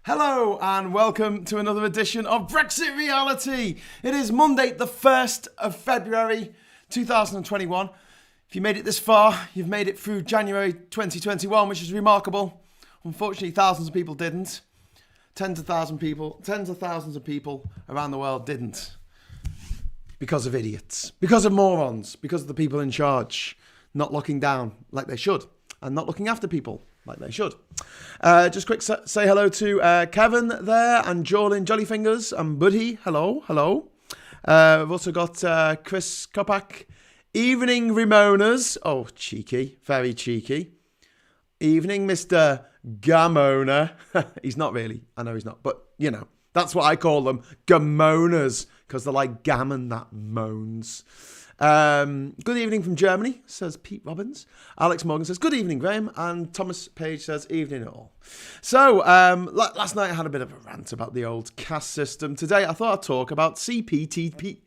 Hello and welcome to another edition of Brexit Reality. It is Monday, the 1st of February 2021. If you made it this far, you've made it through January 2021, which is remarkable. Unfortunately, thousands of people didn't. Tens of thousands of people around the world didn't. Because of idiots, because of morons, because of the people in charge not looking down like they should and not looking after people like they should. Just quick say hello to Kevin there and Jolin Jollyfingers and Buddy. Hello. We've also got Chris Kopak. Evening Ramonas. Oh, cheeky. Very cheeky. Evening, Mr. Gammona. He's not really. I know he's not. But, you know, that's what I call them. Gammonas. Because they're like gammon that moans. Good evening from Germany, says Pete Robbins. Alex Morgan says, good evening, Graham. And Thomas Page says, evening all. So, last night I had a bit of a rant about the old caste system. Today I thought I'd talk about CPTPP.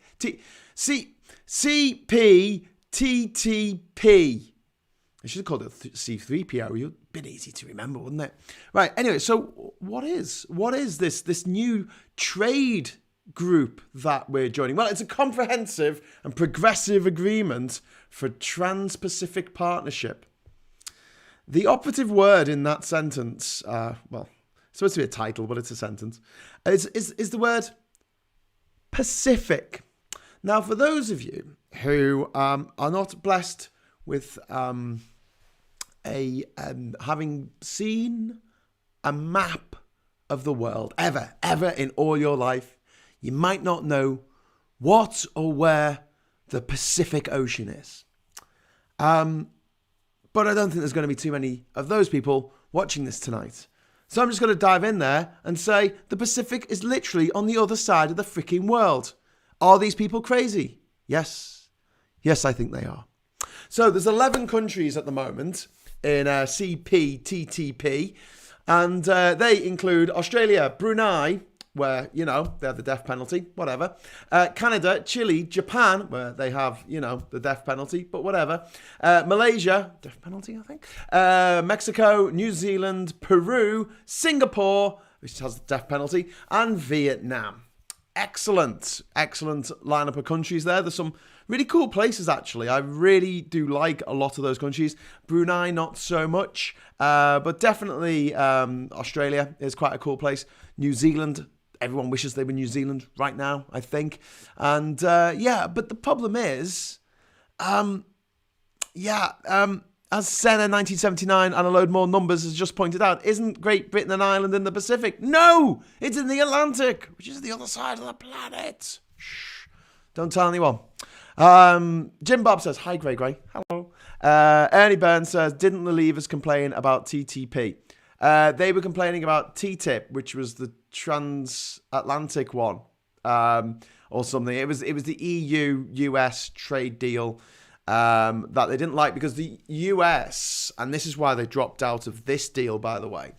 I should have called it C3PO. It would have been easy to remember, wouldn't it? Right, anyway, so what is this new trade group that we're joining? Well, it's a comprehensive and progressive agreement for Trans-Pacific Partnership. The operative word in that sentence, well, it's supposed to be a title, but it's a sentence, is the word Pacific. Now, for those of you who are not blessed with having seen a map of the world ever in all your life, you might not know what or where the Pacific Ocean is. But I don't think there's going to be too many of those people watching this tonight. So I'm just going to dive in there and say the Pacific is literally on the other side of the freaking world. Are these people crazy? Yes, I think they are. So there's 11 countries at the moment in CPTPP, and they include Australia, Brunei, where, you know, they have the death penalty, whatever. Canada, Chile, Japan, where they have, you know, the death penalty, but whatever. Malaysia, death penalty, I think. Mexico, New Zealand, Peru, Singapore, which has the death penalty, and Vietnam. Excellent lineup of countries there. There's some really cool places, actually. I really do like a lot of those countries. Brunei, not so much, but definitely Australia is quite a cool place. New Zealand, everyone wishes they were New Zealand right now, I think. And but the problem is, as Senna 1979 and a load more numbers has just pointed out, isn't Great Britain an island in the Pacific? No, it's in the Atlantic, which is the other side of the planet. Shh, don't tell anyone. Jim Bob says, hi, Gray. Hello. Ernie Burns says, didn't the Leavers complain about TTP? They were complaining about TTIP, which was the transatlantic one, or something. It was the EU-US trade deal that they didn't like because the US, and this is why they dropped out of this deal, by the way.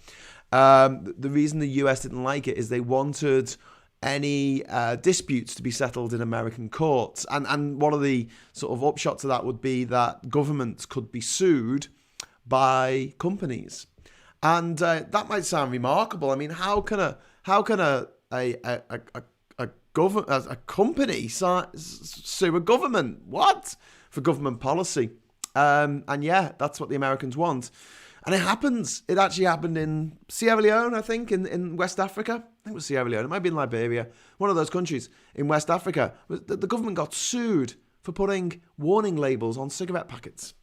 The reason the US didn't like it is they wanted any disputes to be settled in American courts. And one of the sort of upshots of that would be that governments could be sued by companies. And that might sound remarkable. I mean, how can a company sue a government? What? For government policy. And yeah, that's what the Americans want. And it happens. It actually happened in Sierra Leone, I think, in West Africa. I think it was Sierra Leone. It might be in Liberia. One of those countries in West Africa. The government got sued for putting warning labels on cigarette packets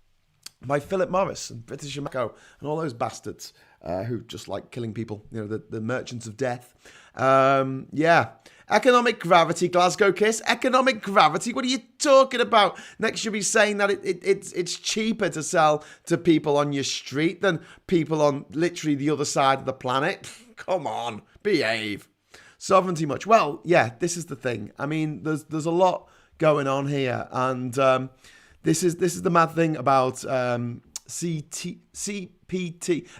by Philip Morris and British Tobacco and all those bastards who just like killing people. You know, the merchants of death. Economic gravity, Glasgow Kiss. Economic gravity? What are you talking about? Next you'll be saying that it's cheaper to sell to people on your street than people on literally the other side of the planet. Come on, behave. Sovereignty much? Well, yeah, this is the thing. I mean, there's a lot going on here, and this is the mad thing about CPT.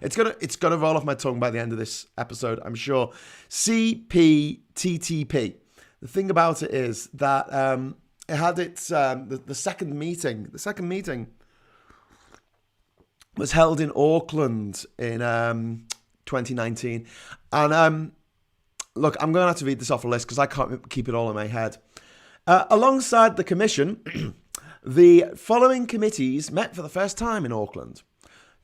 It's gonna roll off my tongue by the end of this episode, I'm sure. CPTPP. The thing about it is that it had its the second meeting. The second meeting was held in Auckland in 2019. And look, I'm going to have to read this off a list because I can't keep it all in my head. Alongside the commission, the following committees met for the first time in Auckland: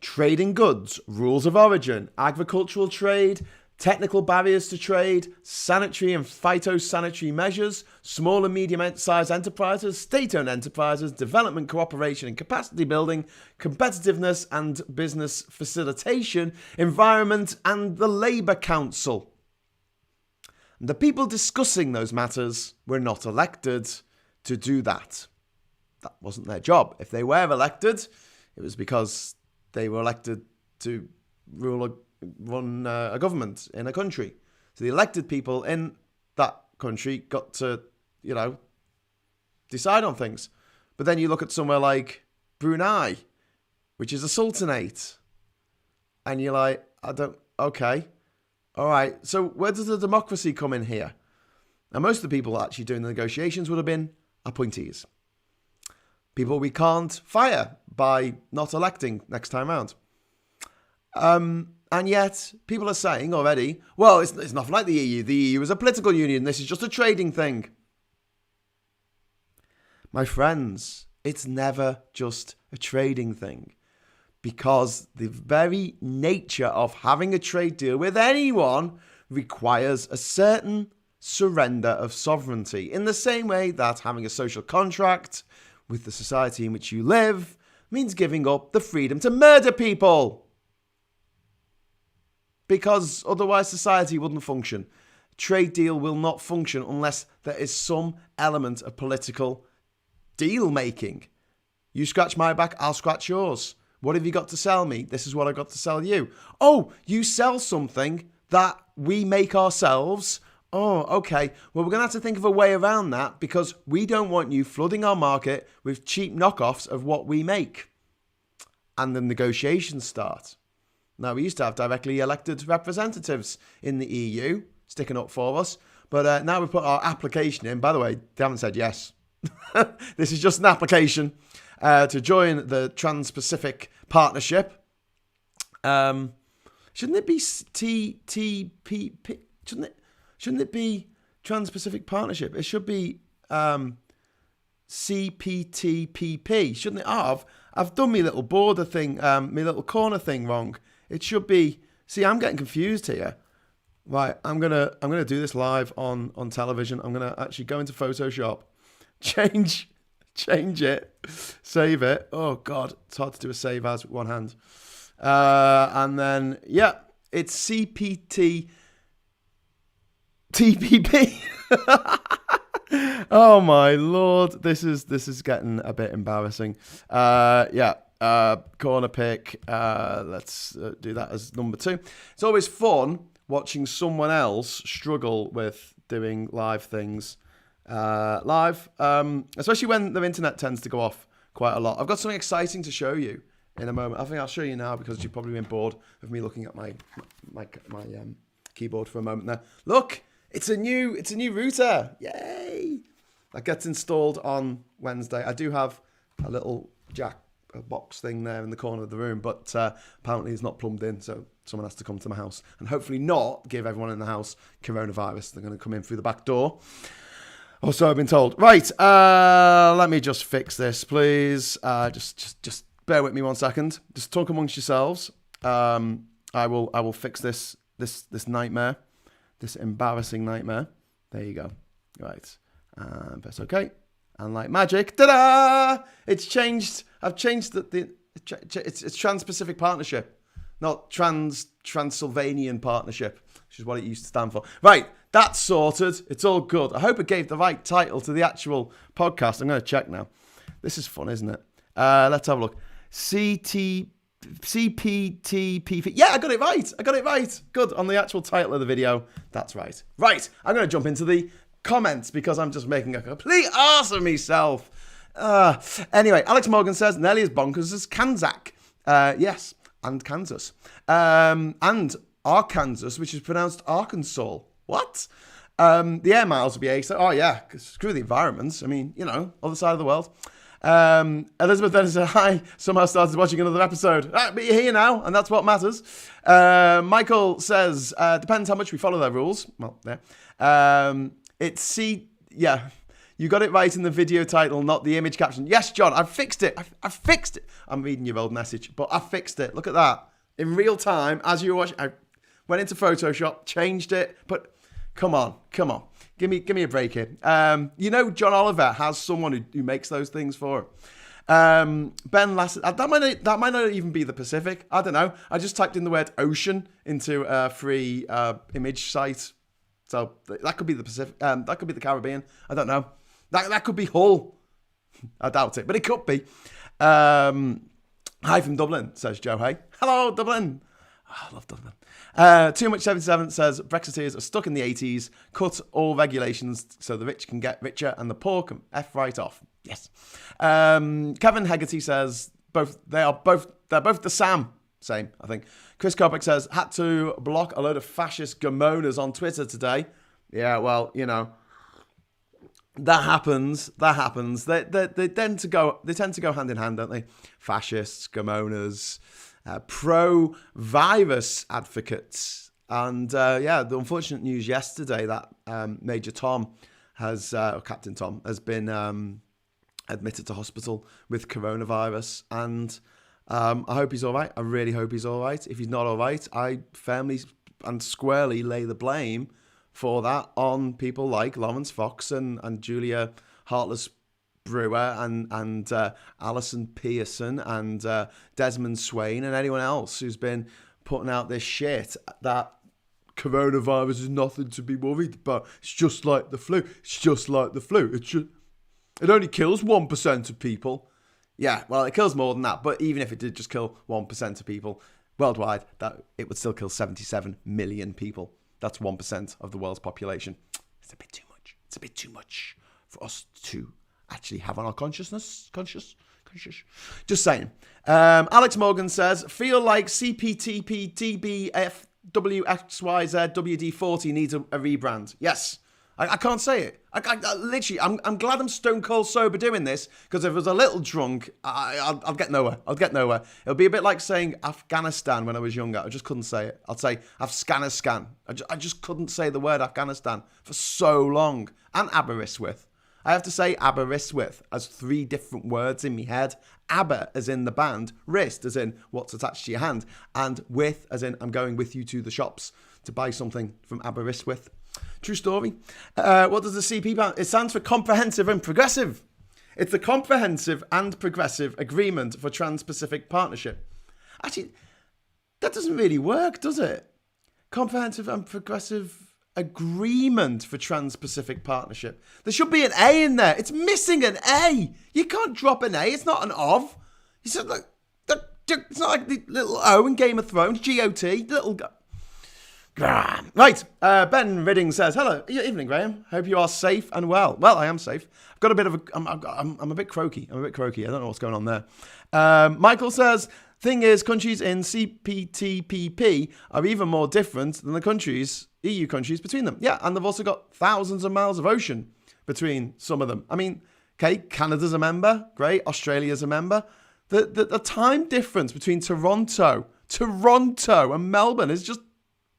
trading goods, rules of origin, agricultural trade, technical barriers to trade, sanitary and phytosanitary measures, small and medium-sized enterprises, state-owned enterprises, development cooperation and capacity building, competitiveness and business facilitation, environment, and the Labour Council. And the people discussing those matters were not elected to do that. That wasn't their job. If they were elected, it was because they were elected to run a government in a country. So the elected people in that country got to, decide on things. But then you look at somewhere like Brunei, which is a sultanate, and you're like, okay, all right. So where does the democracy come in here? Now, most of the people actually doing the negotiations would have been appointees. People we can't fire by not electing next time round. And yet, people are saying already, well, it's nothing like the EU. The EU is a political union. This is just a trading thing. My friends, it's never just a trading thing. Because the very nature of having a trade deal with anyone requires a certain surrender of sovereignty. In the same way that having a social contract with the society in which you live means giving up the freedom to murder people. Because otherwise society wouldn't function. A trade deal will not function unless there is some element of political deal making. You scratch my back, I'll scratch yours. What have you got to sell me? This is what I've got to sell you. Oh, you sell something that we make ourselves. Oh, okay. Well, we're going to have to think of a way around that because we don't want you flooding our market with cheap knockoffs of what we make. And the negotiations start. Now, we used to have directly elected representatives in the EU sticking up for us. But now we've put our application in. By the way, they haven't said yes. This is just an application to join the Trans-Pacific Partnership. Shouldn't it be TPTPP? Shouldn't it be Trans-Pacific Partnership? It should be CPTPP, shouldn't it? I've done my little border thing, my little corner thing wrong. It should be. See, I'm getting confused here. Right, I'm gonna do this live on television. I'm gonna actually go into Photoshop, change it, save it. Oh God, it's hard to do a save as with one hand. And then it's CPTPP. Oh my Lord, this is getting a bit embarrassing. Corner pick. Let's do that as number 2. It's always fun watching someone else struggle with doing live things especially when the internet tends to go off quite a lot. I've got something exciting to show you in a moment. I think I'll show you now because you've probably been bored of me looking at my keyboard for a moment there. Look, it's a new router. Yay! That gets installed on Wednesday. I do have a little jack box thing there in the corner of the room, but apparently it's not plumbed in, so someone has to come to my house and hopefully not give everyone in the house coronavirus. They're going to come in through the back door. Or so I've been told. Right, let me just fix this, please. Just bear with me 1 second. Just talk amongst yourselves. I will fix this nightmare, this embarrassing nightmare. There you go. Right, press OK. And like magic, ta-da! It's changed. I've changed it's Trans-Pacific Partnership, not Transylvanian Partnership, which is what it used to stand for. Right, that's sorted. It's all good. I hope it gave the right title to the actual podcast. I'm going to check now. This is fun, isn't it? Let's have a look. CPTPP. Yeah, I got it right. Good. On the actual title of the video, that's right. Right, I'm going to jump into the comments because I'm just making a complete arse of myself. Anyway, Alex Morgan says nearly as bonkers as Kanzak. Yes, and Kansas. And Arkansas, which is pronounced Arkansas. What? The air miles will be 8. Oh yeah, screw the environment. I mean, other side of the world. Elizabeth then said, hi, somehow started watching another episode. But you're here now, and that's what matters. Michael says, depends how much we follow their rules. Well, yeah. Yeah, you got it right in the video title, not the image caption. Yes, John, I fixed it. I fixed it. I'm reading your old message, but I fixed it. Look at that. In real time, as you were watching, I went into Photoshop, changed it, but come on. Give me a break here. John Oliver has someone who makes those things for him. Ben Lassett, that might not even be the Pacific. I don't know. I just typed in the word ocean into a free image site. So that could be the Pacific. That could be the Caribbean. I don't know. That could be Hull. I doubt it, but it could be. Hi from Dublin, says Joe Hay. Hello, Dublin. Oh, I love Dublin. Too Much 77 says Brexiteers are stuck in the 80s. Cut all regulations so the rich can get richer and the poor can F right off. Yes. Kevin Hegarty says they're both the same, I think. Chris Kopic says had to block a load of fascist gamonas on Twitter today. Yeah, well, that happens. They tend to go hand in hand, don't they? Fascists, gamonas. Pro-virus advocates. And the unfortunate news yesterday that Major Tom or Captain Tom has been admitted to hospital with coronavirus. And I hope he's all right. I really hope he's all right. If he's not all right, I firmly and squarely lay the blame for that on people like Lawrence Fox and Julia Hartless Brewer and Alison Pearson and Desmond Swain and anyone else who's been putting out this shit that coronavirus is nothing to be worried about. It's just like the flu. It only kills 1% of people. Yeah, well, it kills more than that. But even if it did just kill 1% of people worldwide, that it would still kill 77 million people. That's 1% of the world's population. It's a bit too much. It's a bit too much for us to actually have on our conscious. Just saying. Alex Morgan says, feel like CPTPP WD40 needs a rebrand. Yes. I can't say it. I literally, I'm glad I'm stone cold sober doing this, because if I was a little drunk, I'll get nowhere. It'll be a bit like saying Afghanistan when I was younger. I just couldn't say it. I'd say Afghanistan. I just couldn't say the word Afghanistan for so long. And Aberystwyth. I have to say Aberystwyth as 3 different words in my head. Aber as in the band, wrist as in what's attached to your hand, and with as in I'm going with you to the shops to buy something from Aberystwyth. True story. What does the CP stand? It stands for Comprehensive and Progressive. It's the Comprehensive and Progressive Agreement for Trans-Pacific Partnership. Actually, that doesn't really work, does it? Comprehensive and Progressive Agreement for Trans-Pacific Partnership. There should be an A in there. It's missing an A. You can't drop an A. It's not an of. It's not like the little O in Game of Thrones. GOT. Little. Graham. Right. Ben Ridding says, hello. Evening, Graham. Hope you are safe and well. Well, I am safe. I've got a bit of I'm a bit croaky. I don't know what's going on there. Michael says, thing is, countries in CPTPP are even more different than the EU countries between them. Yeah, and they've also got thousands of miles of ocean between some of them. I mean, okay, Canada's a member. Great. Australia's a member. The time difference between Toronto and Melbourne is just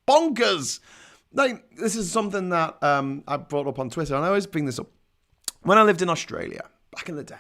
bonkers. Like, this is something that I brought up on Twitter, and I always bring this up. When I lived in Australia, back in the day,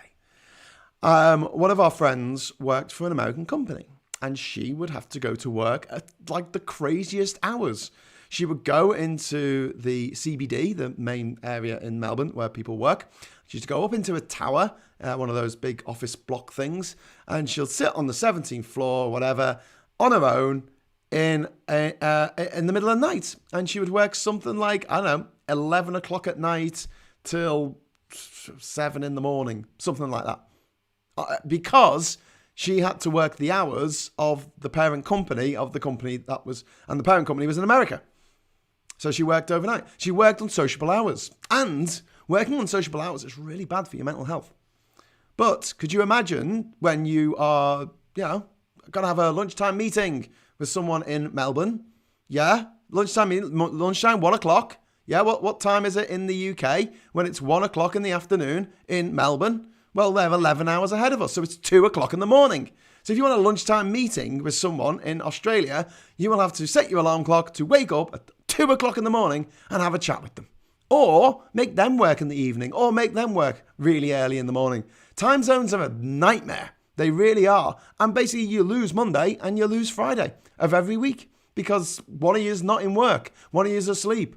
one of our friends worked for an American company, and she would have to go to work at like the craziest hours. She would go into the CBD, the main area in Melbourne where people work. She used to go up into a tower, one of those big office block things, and she'll sit on the 17th floor or whatever on her own in the middle of the night. And she would work something like, I don't know, 11 o'clock at night till 7 in the morning, something like that. Because she had to work the hours of the parent company and the parent company was in America. So she worked overnight. She worked on sociable hours. And working on sociable hours is really bad for your mental health. But could you imagine when you are, going to have a lunchtime meeting with someone in Melbourne? Yeah, lunchtime, 1 o'clock. Yeah, what time is it in the UK when it's 1 o'clock in the afternoon in Melbourne? Well, they're 11 hours ahead of us, so it's 2 o'clock in the morning. So if you want a lunchtime meeting with someone in Australia, you will have to set your alarm clock to wake up at 2 o'clock in the morning and have a chat with them. Or make them work in the evening, or make them work really early in the morning. Time zones are a nightmare. They really are. And basically you lose Monday and you lose Friday of every week because one of you is not in work. One of you is asleep.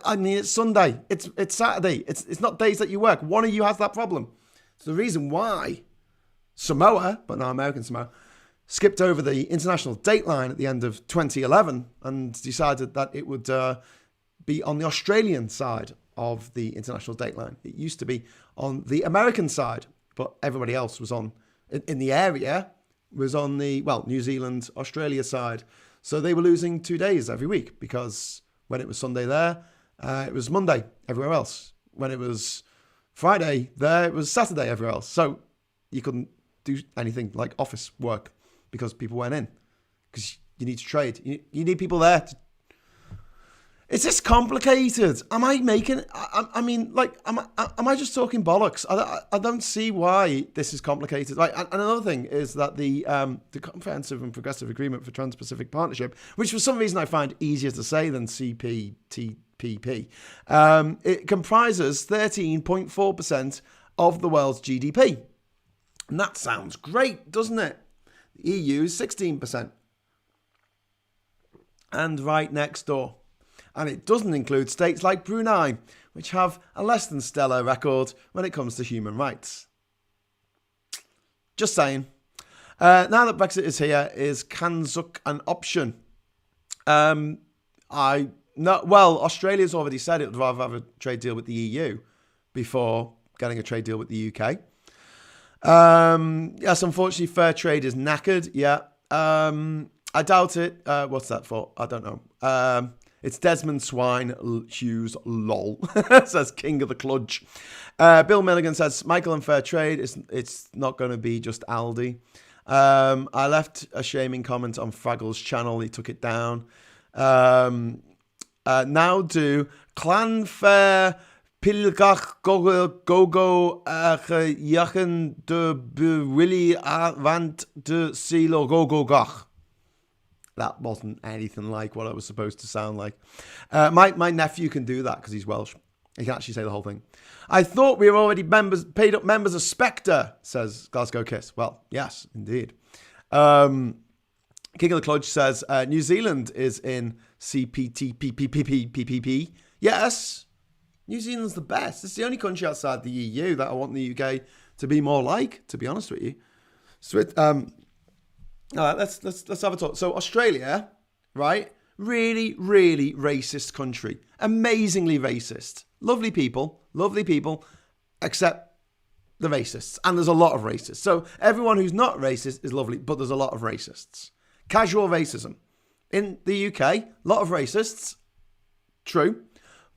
I mean, it's Sunday. It's Saturday. It's not days that you work. One of you has that problem. It's the reason why Samoa, but not American Samoa, skipped over the international date line at the end of 2011 and decided that it would be on the Australian side of the international date line. It used to be on the American side, but everybody else was on, in the area, was on the, New Zealand, Australia side. So they were losing 2 days every week because when it was Sunday there, it was Monday everywhere else. When it was Friday there, it was Saturday everywhere else. So you couldn't do anything like office work because people went in because you need to trade. You need people there. Is this complicated? Am I making? Am I just talking bollocks? I don't see why this is complicated. Right, and another thing is that the Comprehensive and Progressive Agreement for Trans-Pacific Partnership, which for some reason I find easier to say than CPTPP, it comprises 13.4% of the world's GDP, and that sounds great, doesn't it? The EU is 16%, and right next door. And it doesn't include states like Brunei, which have a less than stellar record when it comes to human rights. Just saying. Now that Brexit is here, is Kanzuk an option? Australia's already said it would rather have a trade deal with the EU before getting a trade deal with the UK. Yes, unfortunately, fair trade is knackered. Yeah. I doubt it. What's that for? I don't know. It's Desmond Swine Hughes, lol, says King of the Cludge. Bill Milligan says, Michael and fair trade, it's not going to be just Aldi. I left a shaming comment on Fraggle's channel. He took it down. Now do Clanfair Pilgach Gogo Jachen de Willy Vant de Silo Gogo Gach. That wasn't anything like what I was supposed to sound like. My nephew can do that because he's Welsh. He can actually say the whole thing. I thought we were already paid up members of Spectre, says Glasgow Kiss. Well, yes, indeed. King of the Cludge says, New Zealand is in CPTPP. Yes, New Zealand's the best. It's the only country outside the EU that I want the UK to be more like, to be honest with you. So all right, let's have a talk. So Australia, right? Really, really racist country. Amazingly racist. Lovely people, except the racists. And there's a lot of racists. So everyone who's not racist is lovely, but there's a lot of racists. Casual racism. In the UK, a lot of racists, true,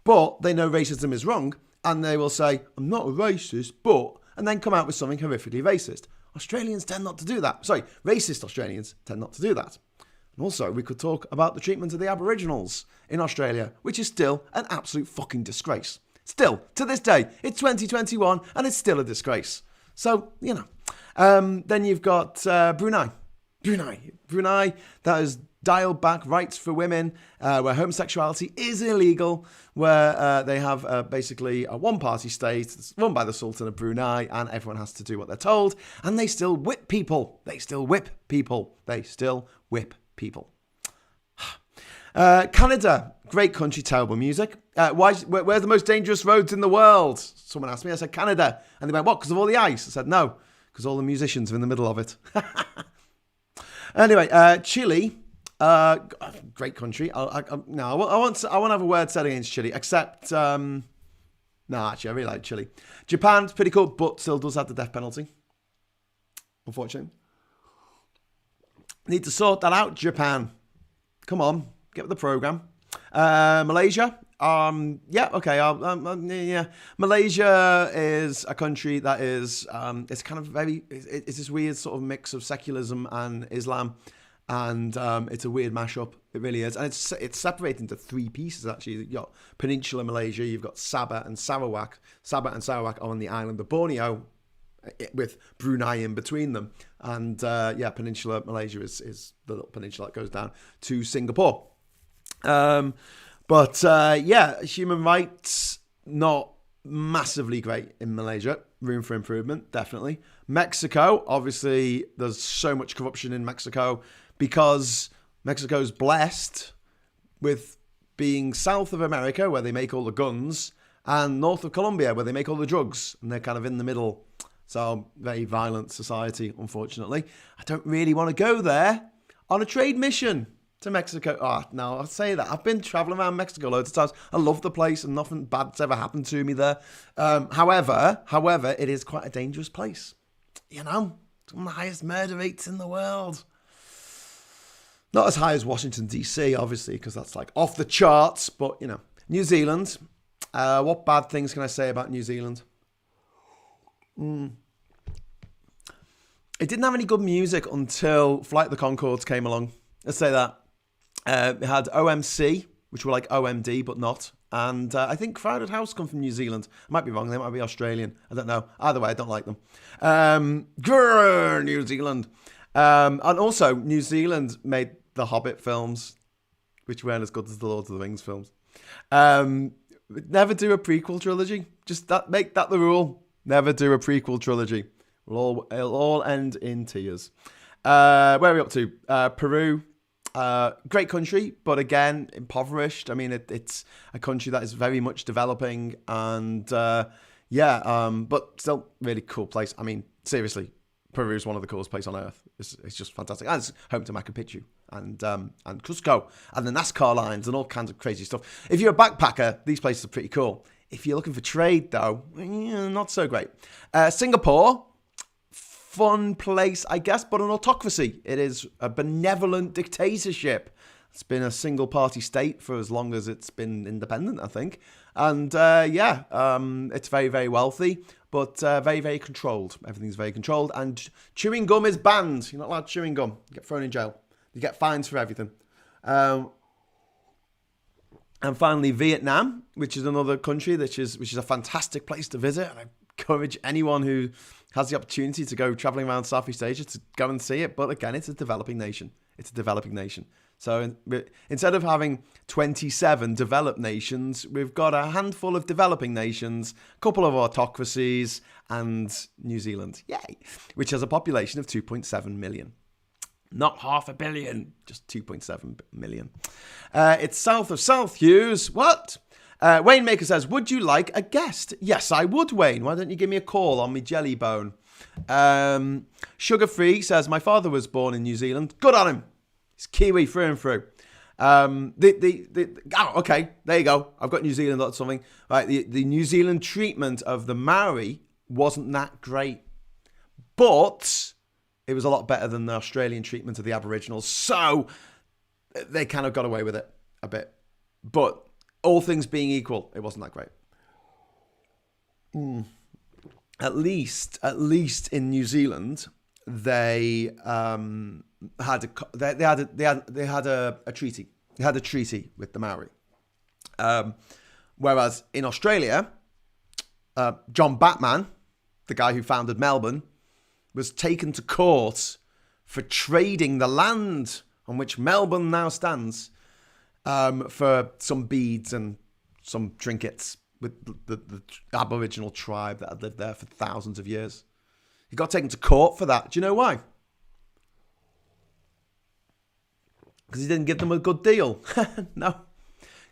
but they know racism is wrong, and they will say, I'm not a racist, but, and then come out with something horrifically racist. Australians tend not to do that. Sorry, racist Australians tend not to do that. And also, we could talk about the treatment of the Aboriginals in Australia, which is still an absolute fucking disgrace. Still, to this day, it's 2021 and it's still a disgrace. So, you know. Then you've got Brunei. Brunei, that is dialed back rights for women, where homosexuality is illegal, where they have basically a one-party state run by the Sultan of Brunei, and everyone has to do what they're told, and they still whip people. Canada, great country, terrible music. Where's the most dangerous roads in the world? Someone asked me. I said Canada, and they went, what, because of all the ice? I said no, because all the musicians are in the middle of it. Anyway, Chile, great country. I won't have a word said against Chile, except actually I really like Chile. Japan's pretty cool, but still does have the death penalty, unfortunately. Need to sort that out, Japan. Come on, get with the program. Malaysia. Malaysia is a country that is, it's kind of it's this weird sort of mix of secularism and Islam, and it's a weird mashup. It really is, and it's separated into three pieces actually. You've got Peninsular Malaysia, you've got Sabah and Sarawak. Sabah and Sarawak are on the island of Borneo, with Brunei in between them. And Peninsular Malaysia is the little peninsula that goes down to Singapore. Human rights, not massively great in Malaysia. Room for improvement, definitely. Mexico, obviously, there's so much corruption in Mexico because Mexico's blessed with being south of America, where they make all the guns, and north of Colombia, where they make all the drugs, and they're kind of in the middle. So, very violent society, unfortunately. I don't really want to go there on a trade mission to Mexico. Oh, no, I'll say that. I've been traveling around Mexico loads of times. I love the place and nothing bad's ever happened to me there. However, it is quite a dangerous place. You know, it's one of the highest murder rates in the world. Not as high as Washington, D.C., obviously, because that's like off the charts. But, you know, New Zealand. What bad things can I say about New Zealand? It didn't have any good music until Flight of the Conchords came along. Let's say that. It had OMC, which were like OMD, but not. And I think Crowded House come from New Zealand. I might be wrong. They might be Australian. I don't know. Either way, I don't like them. New Zealand. And also, New Zealand made the Hobbit films, which weren't as good as the Lord of the Rings films. Never do a prequel trilogy. Just make that the rule. Never do a prequel trilogy. It'll all end in tears. Where are we up to? Peru. Great country, but again, impoverished. I mean, it's a country that is very much developing and, but still really cool place. I mean, seriously, Peru is one of the coolest places on earth. It's just fantastic. And it's home to Machu Picchu and Cusco and the NASCAR lines and all kinds of crazy stuff. If you're a backpacker, these places are pretty cool. If you're looking for trade, though, not so great. Singapore. Fun place, I guess, but an autocracy. It is a benevolent dictatorship. It's been a single-party state for as long as it's been independent, I think. And, it's very, very wealthy, but very, very controlled. Everything's very controlled. And chewing gum is banned. You're not allowed chewing gum. You get thrown in jail. You get fines for everything. And finally, Vietnam, which is another country which is a fantastic place to visit. And I encourage anyone who has the opportunity to go traveling around Southeast Asia to go and see it. But again, it's a developing nation. So instead of having 27 developed nations, we've got a handful of developing nations, a couple of autocracies, and New Zealand, yay, which has a population of 2.7 million. Not 500 million, just 2.7 million. It's south of South Hughes. What? Wayne Maker says, would you like a guest? Yes, I would, Wayne. Why don't you give me a call on me jelly bone? Sugar Free says, my father was born in New Zealand. Good on him. He's Kiwi through and through. Okay, there you go. I've got New Zealand, that's something. Right, the New Zealand treatment of the Maori wasn't that great. But it was a lot better than the Australian treatment of the Aboriginals. So they kind of got away with it a bit. But all things being equal, it wasn't that great. At least in New Zealand, they had a treaty. They had a treaty with the Maori. Whereas in Australia, John Batman, the guy who founded Melbourne, was taken to court for trading the land on which Melbourne now stands. For some beads and some trinkets with the Aboriginal tribe that had lived there for thousands of years. He got taken to court for that. Do you know why? Because he didn't give them a good deal. No.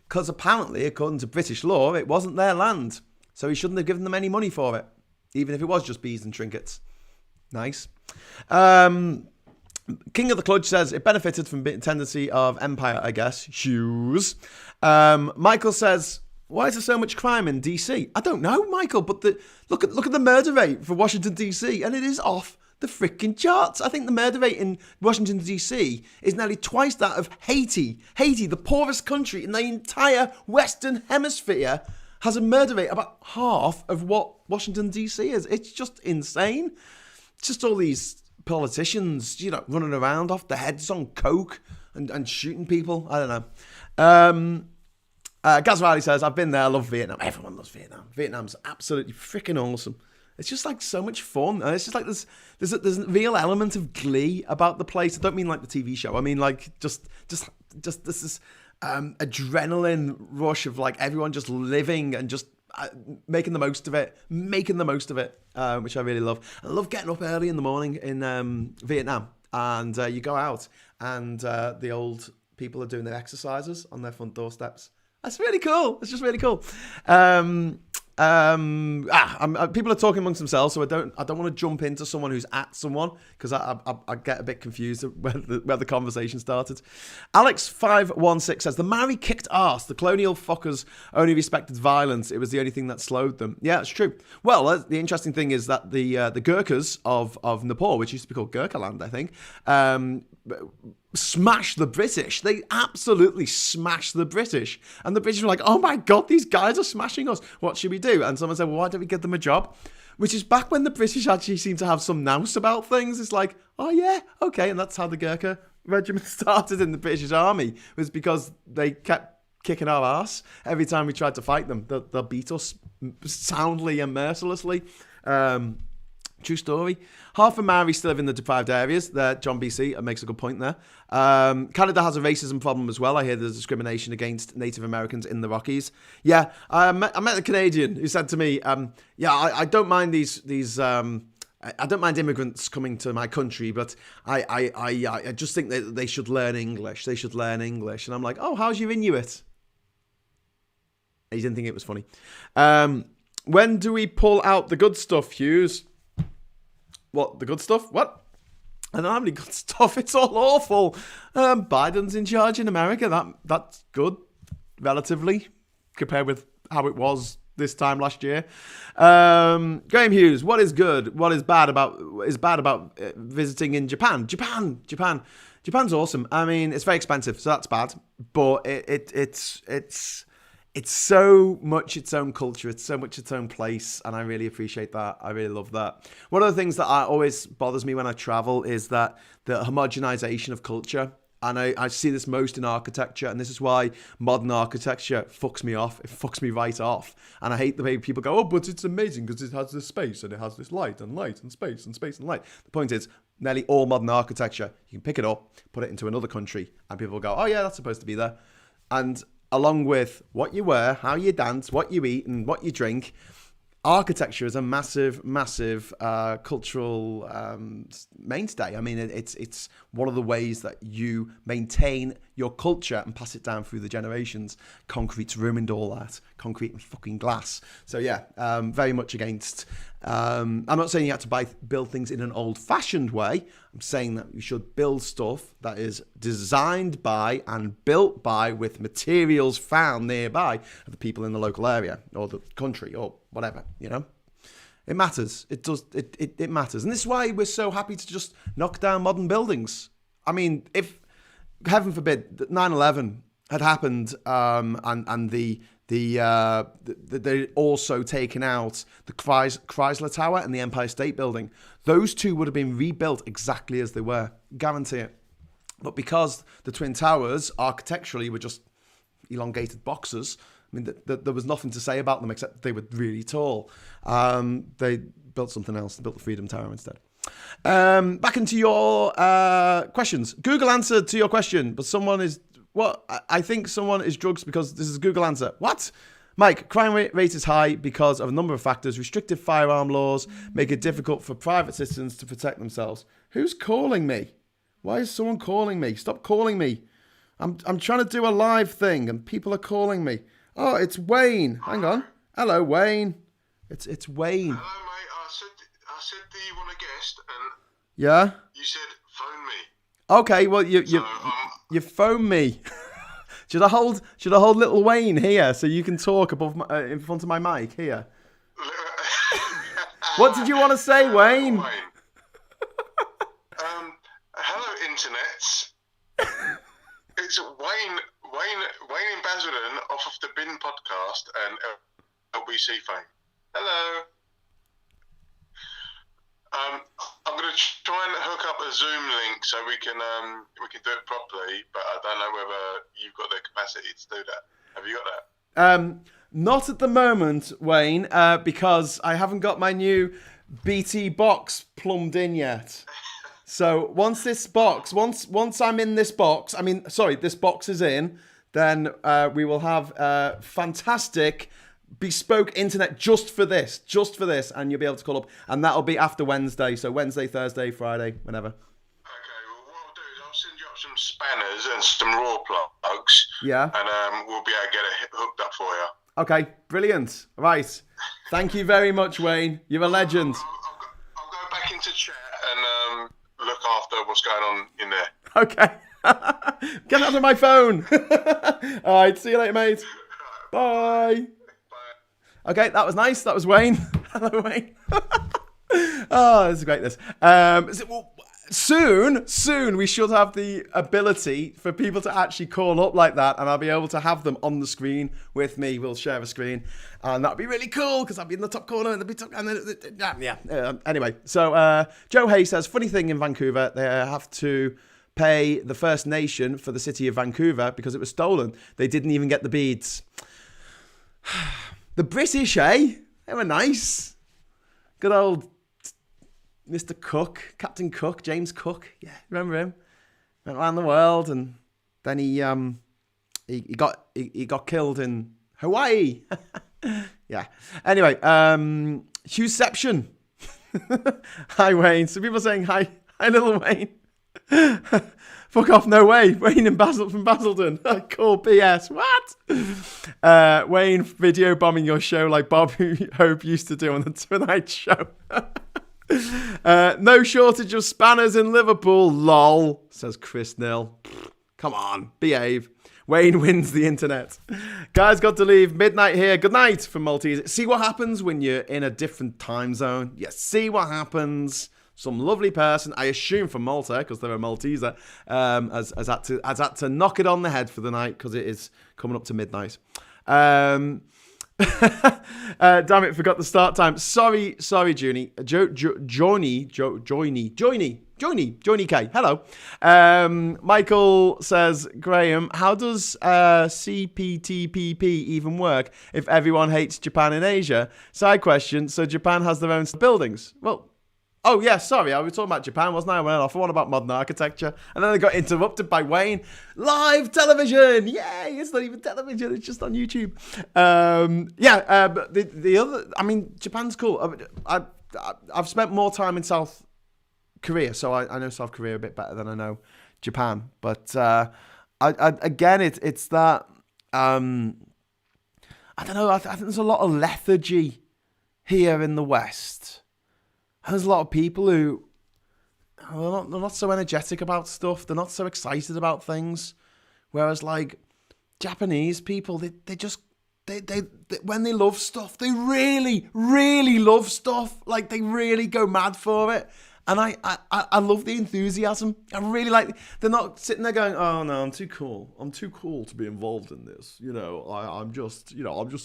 Because apparently, according to British law, it wasn't their land. So he shouldn't have given them any money for it. Even if it was just beads and trinkets. Nice. King of the Cludge says it benefited from a tendency of empire, I guess. Hughes. Michael says, why is there so much crime in DC? I don't know, Michael, but look at the murder rate for Washington, DC, and it is off the freaking charts. I think the murder rate in Washington, DC is nearly twice that of Haiti. Haiti, the poorest country in the entire Western Hemisphere, has a murder rate about half of what Washington, DC is. It's just insane. It's just all these politicians, running around off their heads on coke and shooting people. I don't know. Gaz Riley says, I've been there. I love Vietnam. Everyone loves Vietnam. Vietnam's absolutely freaking awesome. It's just like so much fun, and it's just like there's a real element of glee about the place. I don't mean like the TV show. I mean like just this is adrenaline rush of like everyone just living and just making the most of it, which I really love. I love getting up early in the morning in Vietnam, and you go out, and the old people are doing their exercises on their front doorsteps. That's really cool. It's just really cool. People are talking amongst themselves, so I don't want to jump into someone who's at someone, because I get a bit confused where the conversation started. Alex516 says, the Maori kicked arse. The colonial fuckers only respected violence. It was the only thing that slowed them. Yeah, it's true. Well, the interesting thing is that the Gurkhas of Nepal, which used to be called Gurkhaland, I think, smashed the British. They absolutely smashed the British. And the British were like, oh my God, these guys are smashing us. What should we do? And someone said, well, why don't we give them a job? Which is back when the British actually seemed to have some nous about things. It's like, oh yeah, okay. And that's how the Gurkha regiment started in the British Army, was because they kept kicking our ass every time we tried to fight them. They'll beat us soundly and mercilessly. True story. Half of Maori still live in the deprived areas. John BC makes a good point there. Canada has a racism problem as well. I hear there's discrimination against Native Americans in the Rockies. Yeah, I met a Canadian who said to me, I don't mind I don't mind immigrants coming to my country, but I just think that they should learn English. They should learn English. And I'm like, oh, how's your Inuit? He didn't think it was funny. When do we pull out the good stuff, Hughes? What, the good stuff? What? I don't have any good stuff. It's all awful. Biden's in charge in America. That's good, relatively, compared with how it was this time last year. Graham Hughes, what is good? What is bad about visiting in Japan? Japan's awesome. I mean, it's very expensive, so that's bad. But it's so much its own culture. It's so much its own place. And I really appreciate that. I really love that. One of the things that always bothers me when I travel is that the homogenization of culture. And I see this most in architecture. And this is why modern architecture fucks me off. It fucks me right off. And I hate the way people go, oh, but it's amazing because it has this space and it has this light and space and light. The point is, nearly all modern architecture, you can pick it up, put it into another country, and people will go, oh yeah, that's supposed to be there. And along with what you wear, how you dance, what you eat, and what you drink, architecture is a massive, massive cultural mainstay. I mean, it's one of the ways that you maintain your culture and pass it down through the generations. Concrete's ruined all that. Concrete and fucking glass. So yeah, very much against. I'm not saying you have to build things in an old-fashioned way. I'm saying that you should build stuff that is designed by and built by with materials found nearby of the people in the local area or the country or whatever, you know. It matters. It does. It matters. And this is why we're so happy to just knock down modern buildings. I mean, if, heaven forbid, 9/11 had happened and they'd also taken out the Chrysler Tower and the Empire State Building, those two would have been rebuilt exactly as they were. Guarantee it. But because the Twin Towers architecturally were just elongated boxes, I mean, there was nothing to say about them except they were really tall. They built something else. They built the Freedom Tower instead. Back into your questions. Google answered to your question, but someone is... What? I think someone is drugs because this is a Google answer. What? Mike, crime rate is high because of a number of factors. Restrictive firearm laws make it difficult for private citizens to protect themselves. Who's calling me? Why is someone calling me? Stop calling me. I'm trying to do a live thing and people are calling me. Oh, it's Wayne. Hang on. Hello, Wayne. It's Wayne. Hello, mate. I said, do you want a guest? And yeah? You said, phone me. Okay, well, you phone me. Should I hold little Wayne here so you can talk above in front of my mic here? What did you want to say, Wayne? Hello, internets. It's Wayne in Basildon off of the Bin podcast and LBC fame. Hello. I'm going to try and hook up a Zoom link so we can do it properly, but I don't know whether you've got the capacity to do that. Have you got that? Not at the moment, Wayne, because I haven't got my new BT box plumbed in yet. So once I'm in this box, this box is in, then we will have fantastic bespoke internet just for this, and you'll be able to call up, and that'll be after Wednesday. So Wednesday, Thursday, Friday, whenever. Okay, well, what I'll do is I'll send you up some spanners and some raw plugs. Yeah. And we'll be able to get it hooked up for you. Okay, brilliant. Right. Thank you very much, Wayne. You're a legend. I'll go back into chat and look after what's going on in there. Okay. Get out of my phone. All right, see you later, mate. Bye. Okay, that was nice. That was Wayne. Hello, Wayne. Oh, this is great, this. Soon we should have the ability for people to actually call up like that, and I'll be able to have them on the screen with me. We'll share a screen, and that'd be really cool because I'll be in the top corner and they'll be anyway, so Joe Hay says, funny thing in Vancouver, they have to pay the First Nation for the city of Vancouver because it was stolen. They didn't even get the beads. The British, eh? They were nice. Good old Mr. Cook, Captain Cook, James Cook. Yeah, remember him? Went around the world, and then he got killed in Hawaii. Yeah. Anyway, Hughesception. Hi, Wayne. So people are saying hi, little Wayne. Fuck off, no way. Wayne in from Basildon. Cool BS. What? Wayne video bombing your show like Bob Hope used to do on the Tonight Show. No shortage of spanners in Liverpool, lol, says Chris Nil. Come on, behave. Wayne wins the internet. Guys, got to leave. Midnight here. Good night from Maltese. See what happens when you're in a different time zone. Yes, see what happens. Some lovely person, I assume from Malta, because they're a Malteser, has had to knock it on the head for the night because it is coming up to midnight. Damn it, forgot the start time. Sorry, Johnny. Johnny K. Hello. Michael says, Graham, how does CPTPP even work if everyone hates Japan in Asia? Side question, so Japan has their own buildings? Well, oh, yeah, sorry, I was talking about Japan, wasn't I? I went off on one about modern architecture, and then I got interrupted by Wayne. Live television! Yay! It's not even television, it's just on YouTube. But the other, Japan's cool. I've spent more time in South Korea, so I know South Korea a bit better than I know Japan. But again, it's that, I don't know, I think there's a lot of lethargy here in the West. And there's a lot of people who they're not so energetic about stuff. They're not so excited about things. Whereas, like, Japanese people, they just when they love stuff, they really, really love stuff. Like, they really go mad for it. And I love the enthusiasm. I really like. They're not sitting there going, "Oh no, I'm too cool. I'm too cool to be involved in this." I'm just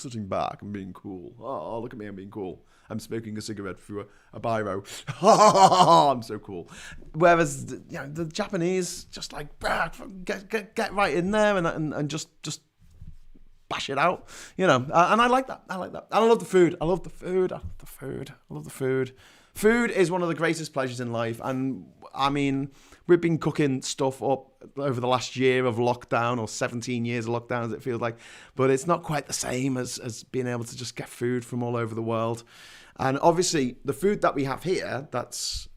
sitting back and being cool. Oh, look at me, I'm being cool. I'm smoking a cigarette through a biro. I'm so cool. Whereas the Japanese just like get right in there and just bash it out. And I like that. And I love the food. I love the food. Food is one of the greatest pleasures in life. And we've been cooking stuff up over the last year of lockdown, or 17 years of lockdown, as it feels like. But it's not quite the same as being able to just get food from all over the world. And obviously, the food that we have here, that's,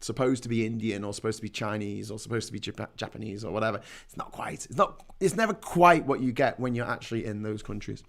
supposed to be Indian or supposed to be Chinese or supposed to be Japanese or whatever, it's never quite what you get when you're actually in those countries.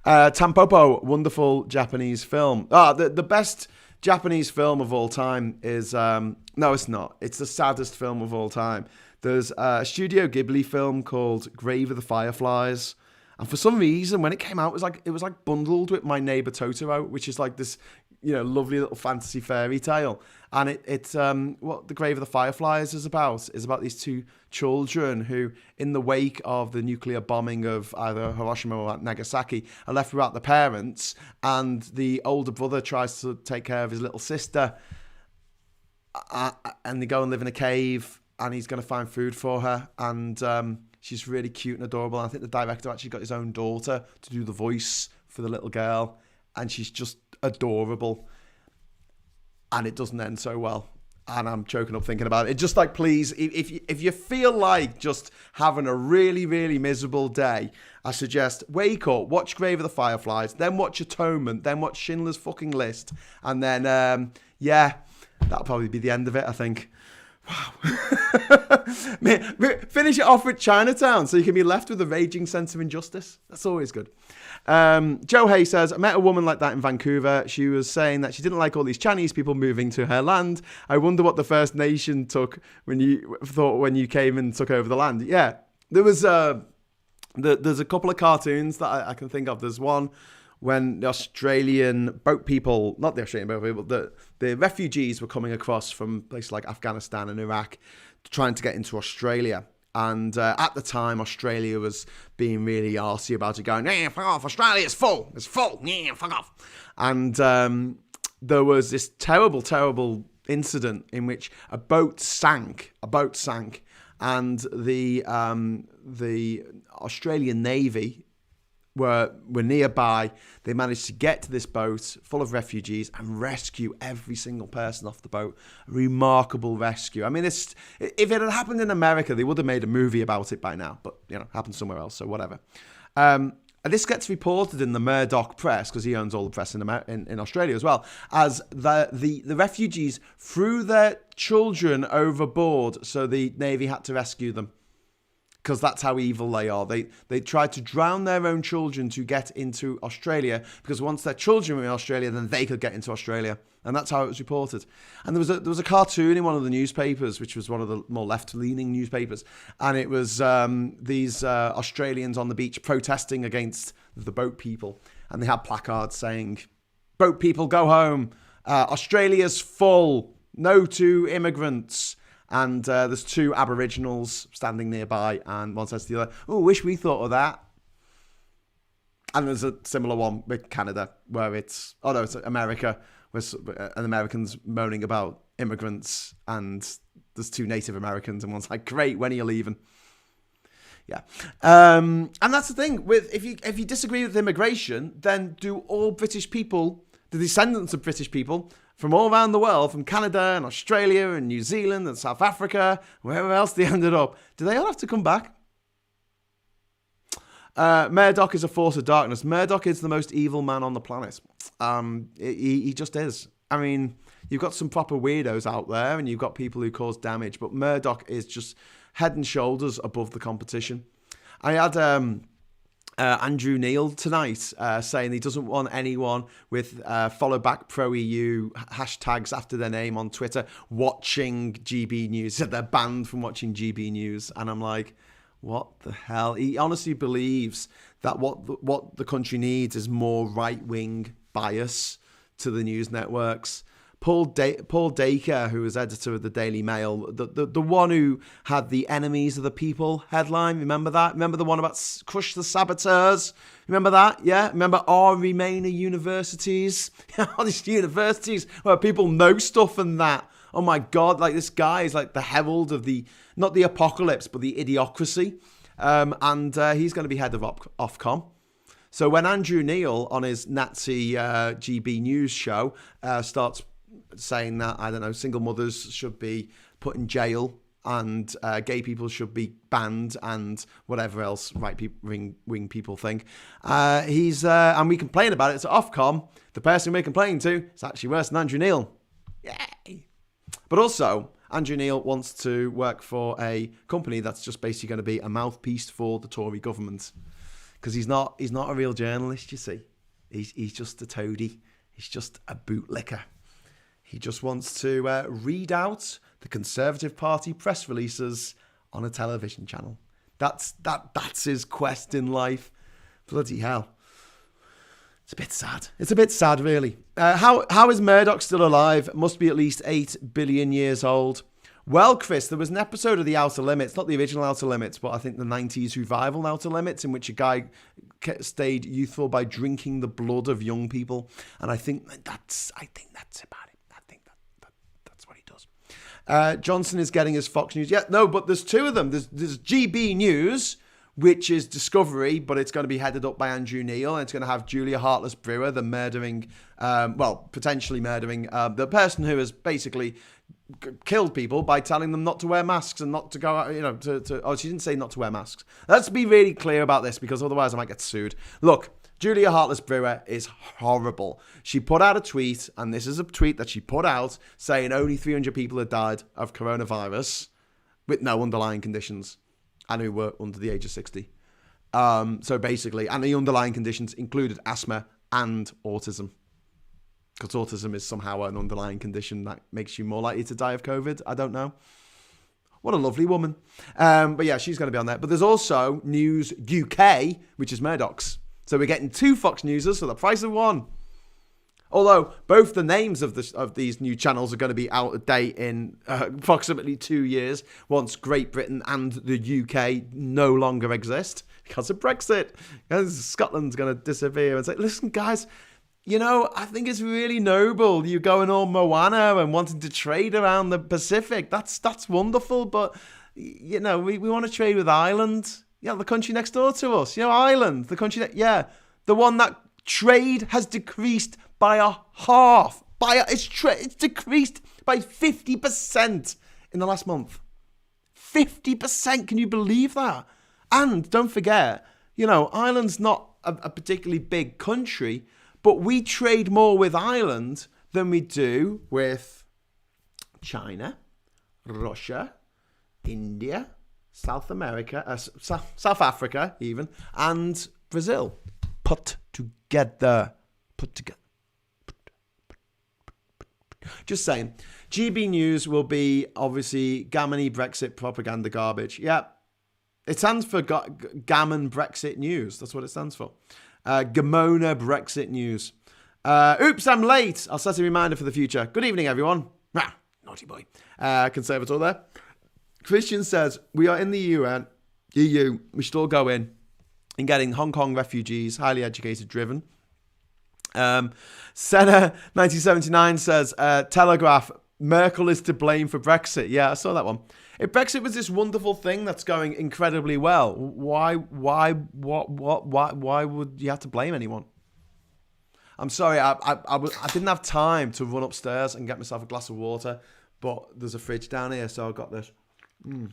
Tampopo, wonderful Japanese film. The best Japanese film of all time is, no, it's not. It's the saddest film of all time. There's a Studio Ghibli film called Grave of the Fireflies. And for some reason, when it came out, it was like bundled with My Neighbor Totoro, which is like this, lovely little fantasy fairy tale. And it's what The Grave of the Fireflies is about these two children who, in the wake of the nuclear bombing of either Hiroshima or Nagasaki, are left without their parents. And the older brother tries to take care of his little sister. And they go and live in a cave, and he's going to find food for her. And She's really cute and adorable. And I think the director actually got his own daughter to do the voice for the little girl. And she's just adorable. And it doesn't end so well. And I'm choking up thinking about it. Just like, please, if you feel like just having a really, really miserable day, I suggest wake up, watch Grave of the Fireflies, then watch Atonement, then watch Schindler's fucking List. And then, that'll probably be the end of it, I think. Wow. Finish it off with Chinatown so you can be left with a raging sense of injustice. That's always good. Joe Hay says, I met a woman like that in Vancouver. She was saying that she didn't like all these Chinese people moving to her land. I wonder what the First Nation took when you came and took over the land. Yeah, there was there's a couple of cartoons that I can think of. There's one when the Australian boat people, not the Australian boat people, the refugees were coming across from places like Afghanistan and Iraq trying to get into Australia. And at the time, Australia was being really arsey about it, going, yeah, fuck off, Australia's full, it's full, yeah, fuck off. And there was this terrible, terrible incident in which a boat sank, and the Australian Navy were nearby. They managed to get to this boat full of refugees and rescue every single person off the boat. A remarkable rescue. I mean, if it had happened in America, they would have made a movie about it by now, but it happened somewhere else, so whatever. And this gets reported in the Murdoch press, because he owns all the press in Australia as well, as the refugees threw their children overboard, so the Navy had to rescue them. Because that's how evil they are. They tried to drown their own children to get into Australia, because once their children were in Australia, then they could get into Australia. And that's how it was reported. And there was a cartoon in one of the newspapers, which was one of the more left-leaning newspapers. And it was these Australians on the beach protesting against the boat people. And they had placards saying, boat people, go home. Australia's full. No to immigrants. And there's two Aboriginals standing nearby, and one says to the other, oh, wish we thought of that. And there's a similar one with Canada, where it's America, where an American's moaning about immigrants, and there's two Native Americans, and one's like, great, when are you leaving? Yeah. And that's the thing, if you disagree with immigration, then do all British people, the descendants of British people, from all around the world, from Canada and Australia and New Zealand and South Africa, wherever else they ended up, do they all have to come back? Murdoch is a force of darkness. Murdoch is the most evil man on the planet. He just is. I mean, you've got some proper weirdos out there, and you've got people who cause damage, but Murdoch is just head and shoulders above the competition. I had Andrew Neil tonight saying he doesn't want anyone with follow back pro-EU hashtags after their name on Twitter watching GB News. He said they're banned from watching GB News. And I'm like, what the hell? He honestly believes that what the country needs is more right-wing bias to the news networks. Paul Dacre, who was editor of the Daily Mail, the one who had the Enemies of the People headline, remember that? Remember the one about Crush the Saboteurs? Remember that? Yeah? Remember our Remainer universities? All these universities where people know stuff and that. Oh my God, like this guy is like the herald of not the apocalypse, but the idiocracy. And he's going to be head of Ofcom. So when Andrew Neil on his Nazi GB News show starts saying that, I don't know, single mothers should be put in jail and gay people should be banned and whatever else right-wing people think, and we complain about it to Ofcom, the person we're complaining to is actually worse than Andrew Neil. Yay! But also, Andrew Neil wants to work for a company that's just basically going to be a mouthpiece for the Tory government. Because he's not a real journalist, you see. He's just a toady. He's just a bootlicker. He just wants to read out the Conservative Party press releases on a television channel. That's his quest in life. Bloody hell. It's a bit sad. It's a bit sad, really. How is Murdoch still alive? Must be at least 8 billion years old. Well, Chris, there was an episode of The Outer Limits, not the original Outer Limits, but I think the 90s revival Outer Limits, in which a guy stayed youthful by drinking the blood of young people. And I think that's about it. I think that's what he does. Johnson is getting his Fox News. Yeah, no, but there's two of them. There's GB News, which is Discovery, but it's going to be headed up by Andrew Neil, and it's going to have Julia Hartless-Brewer, the murdering, potentially murdering, the person who has basically killed people by telling them not to wear masks and not to go out, she didn't say not to wear masks. Let's be really clear about this, because otherwise I might get sued. Look, Julia Hartless-Brewer is horrible. She put out a tweet, and this is a tweet that she put out, saying only 300 people had died of coronavirus with no underlying conditions, and who were under the age of 60. So basically, and the underlying conditions included asthma and autism. Because autism is somehow an underlying condition that makes you more likely to die of COVID. I don't know. What a lovely woman. But yeah, she's going to be on there. But there's also News UK, which is Murdoch's. So we're getting two Fox Newsers for the price of one. Although both the names of these new channels are going to be out of date in approximately 2 years, once Great Britain and the UK no longer exist because of Brexit. Because Scotland's going to disappear. And say, listen, guys, I think it's really noble you going all Moana and wanting to trade around the Pacific. That's wonderful, but we want to trade with Ireland. Yeah, the country next door to us. Ireland, the country the one that trade has decreased by a half. It's decreased by 50% in the last month. 50%, can you believe that? And don't forget, Ireland's not a particularly big country, but we trade more with Ireland than we do with China, Russia, India, South Africa even, and Brazil. Put together. Just saying. GB News will be obviously gammony Brexit propaganda garbage. Yeah, it stands for Gammon Brexit News. That's what it stands for. Gamona Brexit News. Oops, I'm late. I'll set a reminder for the future. Good evening, everyone. Naughty boy. Conservator there. Christian says, we are in the EU. We should all go in getting Hong Kong refugees, highly educated, driven. Senna 1979 says, Telegraph, Merkel is to blame for Brexit. Yeah, I saw that one. If Brexit was this wonderful thing that's going incredibly well, why would you have to blame anyone? I'm sorry, I didn't have time to run upstairs and get myself a glass of water, but there's a fridge down here, so I got this. And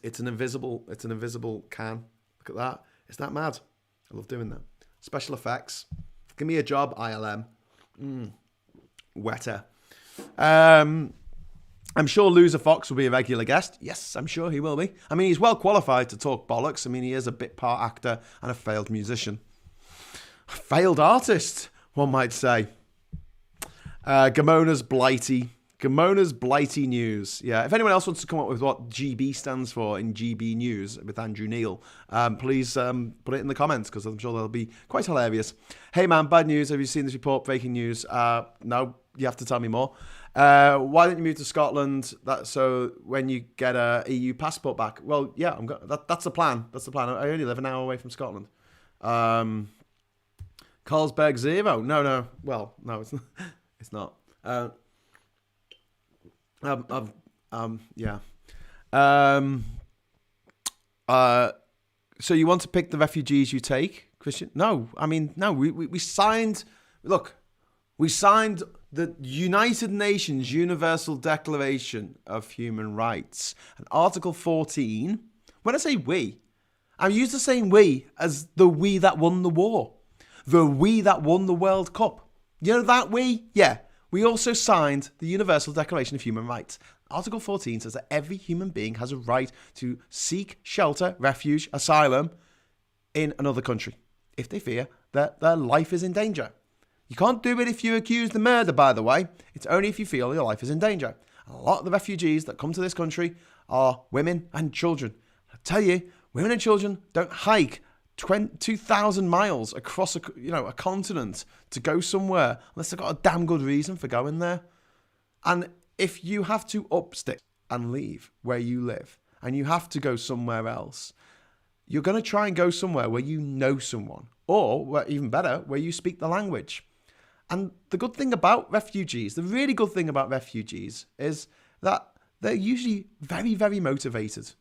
it's an invisible can. Look at that. Isn't that mad? I love doing that. Special effects. Give me a job, ILM. Wetter. I'm sure Loser Fox will be a regular guest. Yes, I'm sure he will be. I mean, he's well qualified to talk bollocks. I mean, he is a bit part actor and a failed musician. A failed artist, one might say. Gamona's Blighty News. Yeah, if anyone else wants to come up with what GB stands for in GB News with Andrew Neil, please put it in the comments, because I'm sure they'll be quite hilarious. Hey man, bad news. Have you seen this report? Breaking news. No, you have to tell me more. Why don't you move to Scotland? So when you get a EU passport back? Well, yeah, that's the plan. That's the plan. I only live an hour away from Scotland. Carlsberg Zero. No. Well, no, it's not. It's not. Yeah. So you want to pick the refugees you take, Christian? No, I mean, no. We signed. Look, we signed the United Nations Universal Declaration of Human Rights, and Article 14. When I say we, I use the same we as the we that won the war, the we that won the World Cup. You know that we? Yeah. We also signed the Universal Declaration of Human Rights. Article 14 says that every human being has a right to seek shelter, refuge, asylum in another country if they fear that their life is in danger. You can't do it if you're accused of murder, by the way. It's only if you feel your life is in danger. And a lot of the refugees that come to this country are women and children. I tell you, women and children don't hike 2,000 miles across a continent to go somewhere unless they've got a damn good reason for going there. And if you have to upstick and leave where you live and you have to go somewhere else, you're going to try and go somewhere where you know someone, or even better, where you speak the language. And the good thing about refugees, the really good thing about refugees is that they're usually very, very motivated.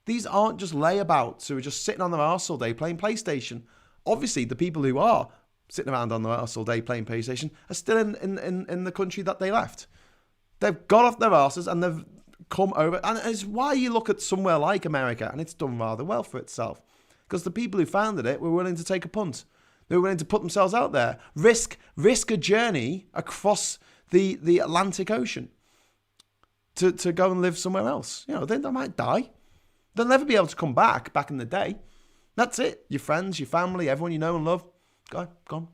These aren't just layabouts who are just sitting on their arse all day playing PlayStation. Obviously, the people who are sitting around on their arse all day playing PlayStation are still in the country that they left. They've got off their arses and they've come over. And it's why you look at somewhere like America and it's done rather well for itself. Because the people who founded it were willing to take a punt. They were willing to put themselves out there, risk a journey across the Atlantic Ocean to go and live somewhere else. You know, they might die. They'll never be able to come back in the day. That's it. Your friends, your family, everyone you know and love, gone.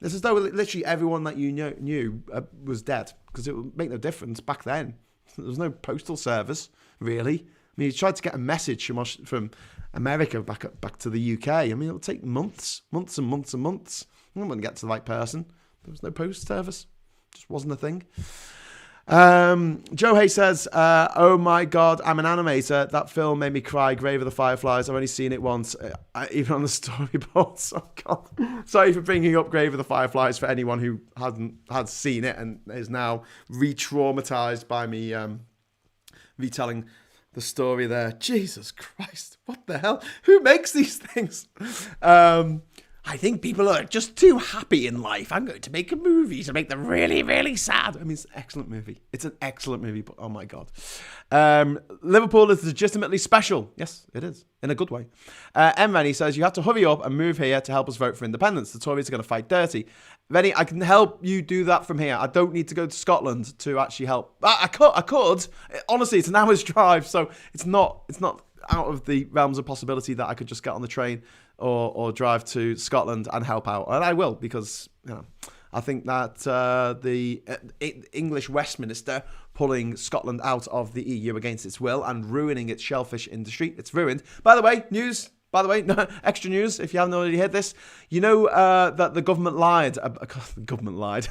It's as though literally everyone that you knew was dead, because it would make no difference back then. There was no postal service, really. I mean, you tried to get a message from America back to the UK. I mean, it would take months and months and months. You wouldn't get to the right person. There was no post service. Just wasn't a thing. Joe Hay says, oh my God, I'm an animator. That film made me cry. Grave of the Fireflies. I've only seen it once, even on the storyboards. Oh God. Sorry for bringing up Grave of the Fireflies for anyone who had seen it and is now re-traumatized by me retelling the story there. Jesus Christ, what the hell? Who makes these things? I think people are just too happy in life. I'm going to make a movie to make them really, really sad. I mean, it's an excellent movie. It's an excellent movie, but oh my God. Liverpool is legitimately special. Yes, it is, in a good way. M. Rennie says, you have to hurry up and move here to help us vote for independence. The Tories are going to fight dirty. Rennie, I can help you do that from here. I don't need to go to Scotland to actually help. I could. Honestly, it's an hour's drive, so it's not out of the realms of possibility that I could just get on the train or drive to Scotland and help out. And I will, because I think that the English Westminster pulling Scotland out of the EU against its will and ruining its shellfish industry. It's ruined. By the way, extra news, if you haven't already heard this, you know that the government lied. The government lied.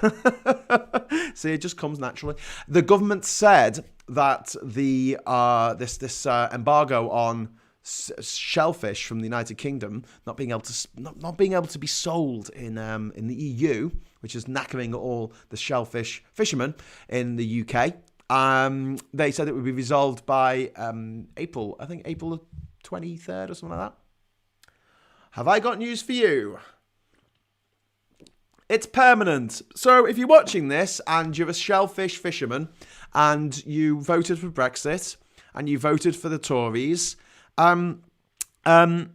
See, it just comes naturally. The government said that the this embargo on shellfish from the United Kingdom not being able to be sold in the EU, which is knackering all the shellfish fishermen in the UK. They said it would be resolved by April the 23rd or something like that. Have I got news for you? It's permanent. So if you're watching this and you're a shellfish fisherman and you voted for Brexit and you voted for the Tories, I don't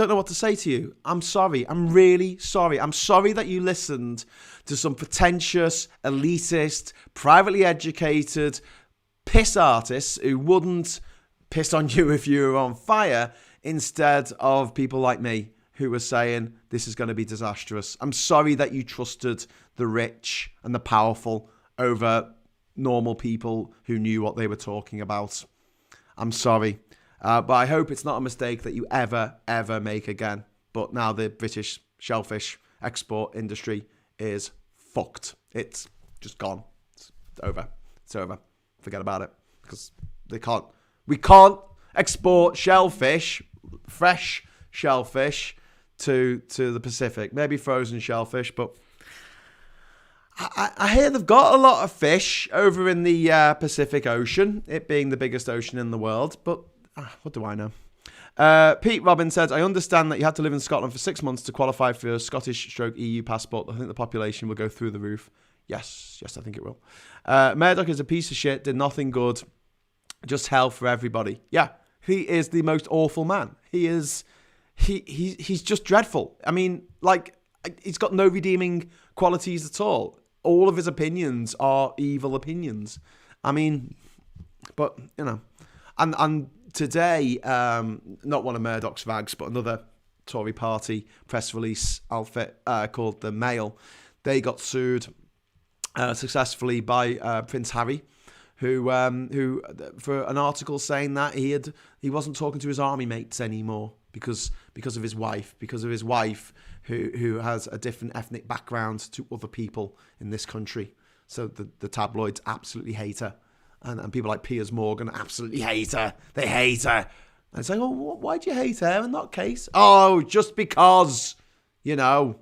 know what to say to you. I'm sorry. I'm really sorry. I'm sorry that you listened to some pretentious, elitist, privately educated piss artists who wouldn't piss on you if you were on fire, instead of people like me who were saying this is going to be disastrous. I'm sorry that you trusted the rich and the powerful over normal people who knew what they were talking about. I'm sorry. But I hope it's not a mistake that you ever make again. But now the British shellfish export industry is fucked. It's just gone. It's over. It's over. Forget about it. Because we can't export shellfish, fresh shellfish, to the Pacific. Maybe frozen shellfish, but I hear they've got a lot of fish over in the Pacific Ocean, it being the biggest ocean in the world, but what do I know? Pete Robbins says, I understand that you had to live in Scotland for 6 months to qualify for a Scottish/EU passport. I think the population will go through the roof. Yes, I think it will. Murdoch is a piece of shit, did nothing good, just hell for everybody. Yeah, he is the most awful man. He is... He's just dreadful. I mean, like, he's got no redeeming qualities at all. All of his opinions are evil opinions. I mean, but, you know. And today, not one of Murdoch's rags, but another Tory party press release outfit called The Mail, they got sued successfully by Prince Harry, who for an article saying that he wasn't talking to his army mates anymore because of his wife, who has a different ethnic background to other people in this country. So the tabloids absolutely hate her. And people like Piers Morgan absolutely hate her. They hate her. And it's like, oh, why do you hate her in that case? Oh, just because, you know,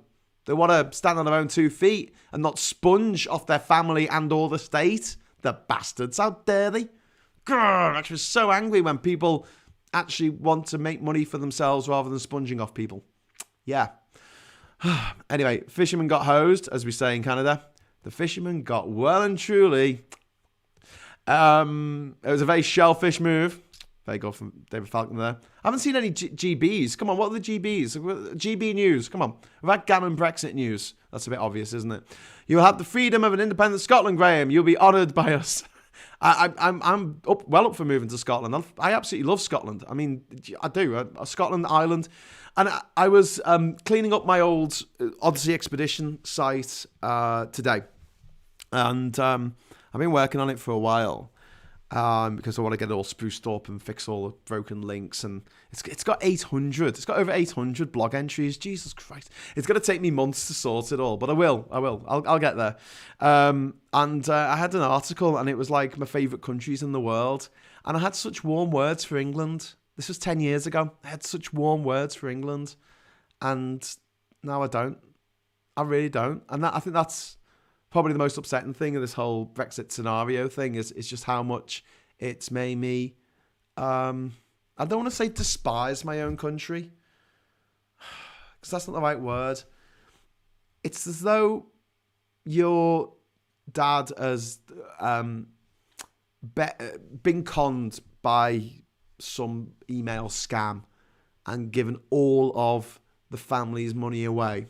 They want to stand on their own 2 feet and not sponge off their family and or the state. The bastards. How dare they? Grr, I was so angry when people actually want to make money for themselves rather than sponging off people. Yeah. Anyway, fishermen got hosed, as we say in Canada. The fishermen got well and truly. It was a very shellfish move. Very good from David Falconer there. I haven't seen any GBs. Come on, what are the GBs? GB news. Come on. We've had Gammon Brexit news. That's a bit obvious, isn't it? You'll have the freedom of an independent Scotland, Graham. You'll be honoured by us. I'm well up for moving to Scotland. I absolutely love Scotland. I mean, I do. Scotland, Ireland. And I was cleaning up my old Odyssey Expedition site today. And I've been working on it for a while. Because I want to get it all spruced up and fix all the broken links, and it's got 800. It's got over 800 blog entries. Jesus Christ! It's going to take me months to sort it all, but I will. I'll get there. And I had an article, and it was like my favourite countries in the world, and I had such warm words for England. This was 10 years ago. I had such warm words for England, and now I don't. I really don't, and I think that's probably the most upsetting thing of this whole Brexit scenario thing is just how much it's made me, I don't want to say despise my own country, because that's not the right word. It's as though your dad has been conned by some email scam and given all of the family's money away,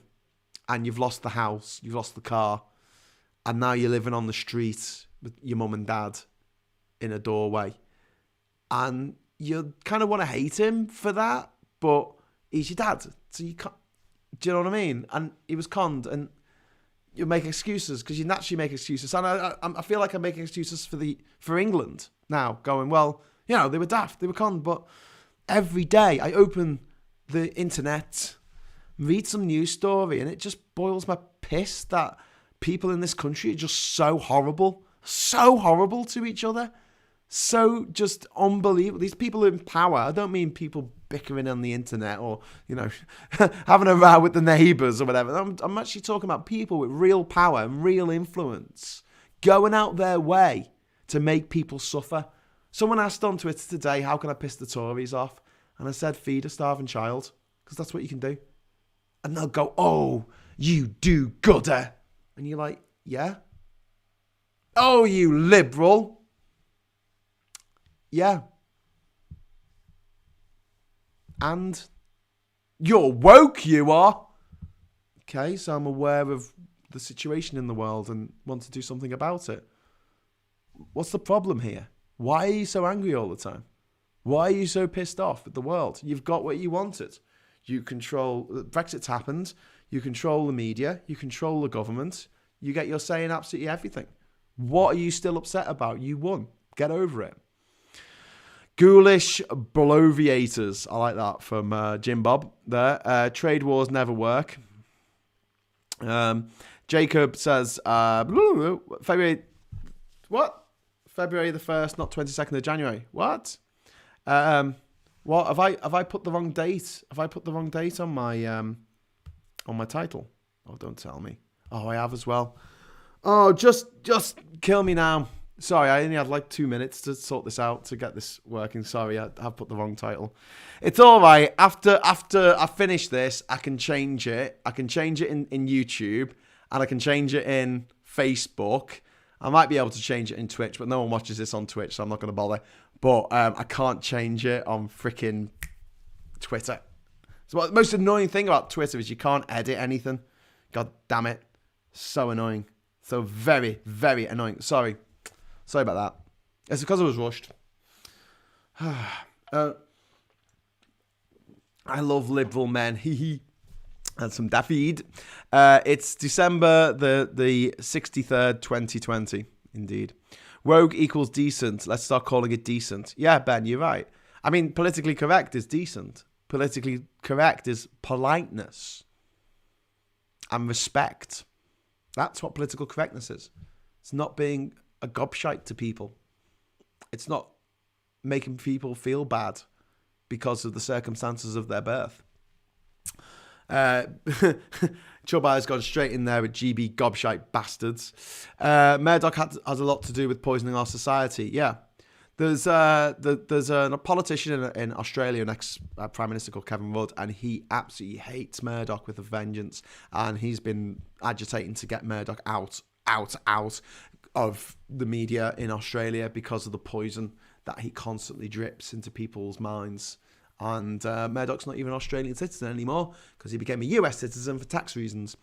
and you've lost the house, you've lost the car, and now you're living on the street with your mum and dad in a doorway. And you kind of want to hate him for that, but he's your dad. So you can't, do you know what I mean? And he was conned, and you make excuses, because you naturally make excuses. And I feel like I'm making excuses for England now, going, well, you know, they were daft, they were conned. But every day I open the internet, read some news story, and it just boils my piss that people in this country are just so horrible to each other. So just unbelievable. These people in power, I don't mean people bickering on the internet or, you know, having a row with the neighbours or whatever. I'm actually talking about people with real power and real influence going out their way to make people suffer. Someone asked on Twitter today, how can I piss the Tories off? And I said, feed a starving child, because that's what you can do. And they'll go, oh, you do-gooder. And you're like, yeah? Oh, you liberal. Yeah. And you're woke, you are. Okay, so I'm aware of the situation in the world and want to do something about it. What's the problem here? Why are you so angry all the time? Why are you so pissed off at the world? You've got what you wanted. You control, Brexit's happened. You control the media, you control the government, you get your say in absolutely everything. What are you still upset about? You won. Get over it. Ghoulish bloviators. I like that from Jim Bob there. Trade wars never work. Jacob says, February, what? February the 1st, not 22nd of January. What? What? Have I put the wrong date? Have I put the wrong date on my title? Oh, don't tell me. Oh, I have as well. Oh, just kill me now. Sorry, I only had like 2 minutes to sort this out, to get this working. Sorry, I have put the wrong title. It's all right. After I finish this, I can change it. I can change it in YouTube, and I can change it in Facebook. I might be able to change it in Twitch, but no one watches this on Twitch, so I'm not going to bother. But I can't change it on freaking Twitter. So the most annoying thing about Twitter is you can't edit anything. God damn it. So annoying. So very, very annoying. Sorry about that. It's because I was rushed. I love liberal men. And some David. It's December the 63rd, 2020. Indeed. Rogue equals decent. Let's start calling it decent. Yeah, Ben, you're right. I mean, politically correct is decent. Politically correct is politeness and respect. That's what political correctness is. It's not being a gobshite to people. It's not making people feel bad because of the circumstances of their birth. Chubai's gone straight in there with GB gobshite bastards. Murdoch has a lot to do with poisoning our society. Yeah. There's a politician in Australia, an ex-Prime Minister called Kevin Rudd, and he absolutely hates Murdoch with a vengeance. And he's been agitating to get Murdoch out of the media in Australia because of the poison that he constantly drips into people's minds. And Murdoch's not even an Australian citizen anymore because he became a US citizen for tax reasons.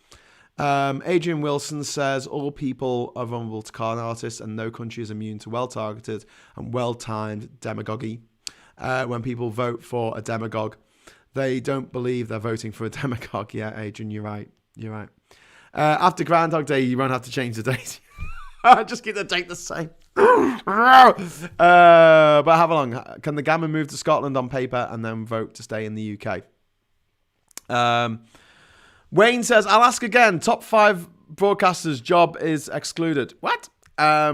Adrian Wilson says all people are vulnerable to con artists and no country is immune to well-targeted and well-timed demagoguery. When people vote for a demagogue, they don't believe they're voting for a demagogue. Yeah, Adrian, you're right. After Groundhog Day, you won't have to change the date. Just keep the date the same. But have a long. Can the Gammon move to Scotland on paper and then vote to stay in the UK? Wayne says, I'll ask again. Top 5 broadcasters' job is excluded. What? I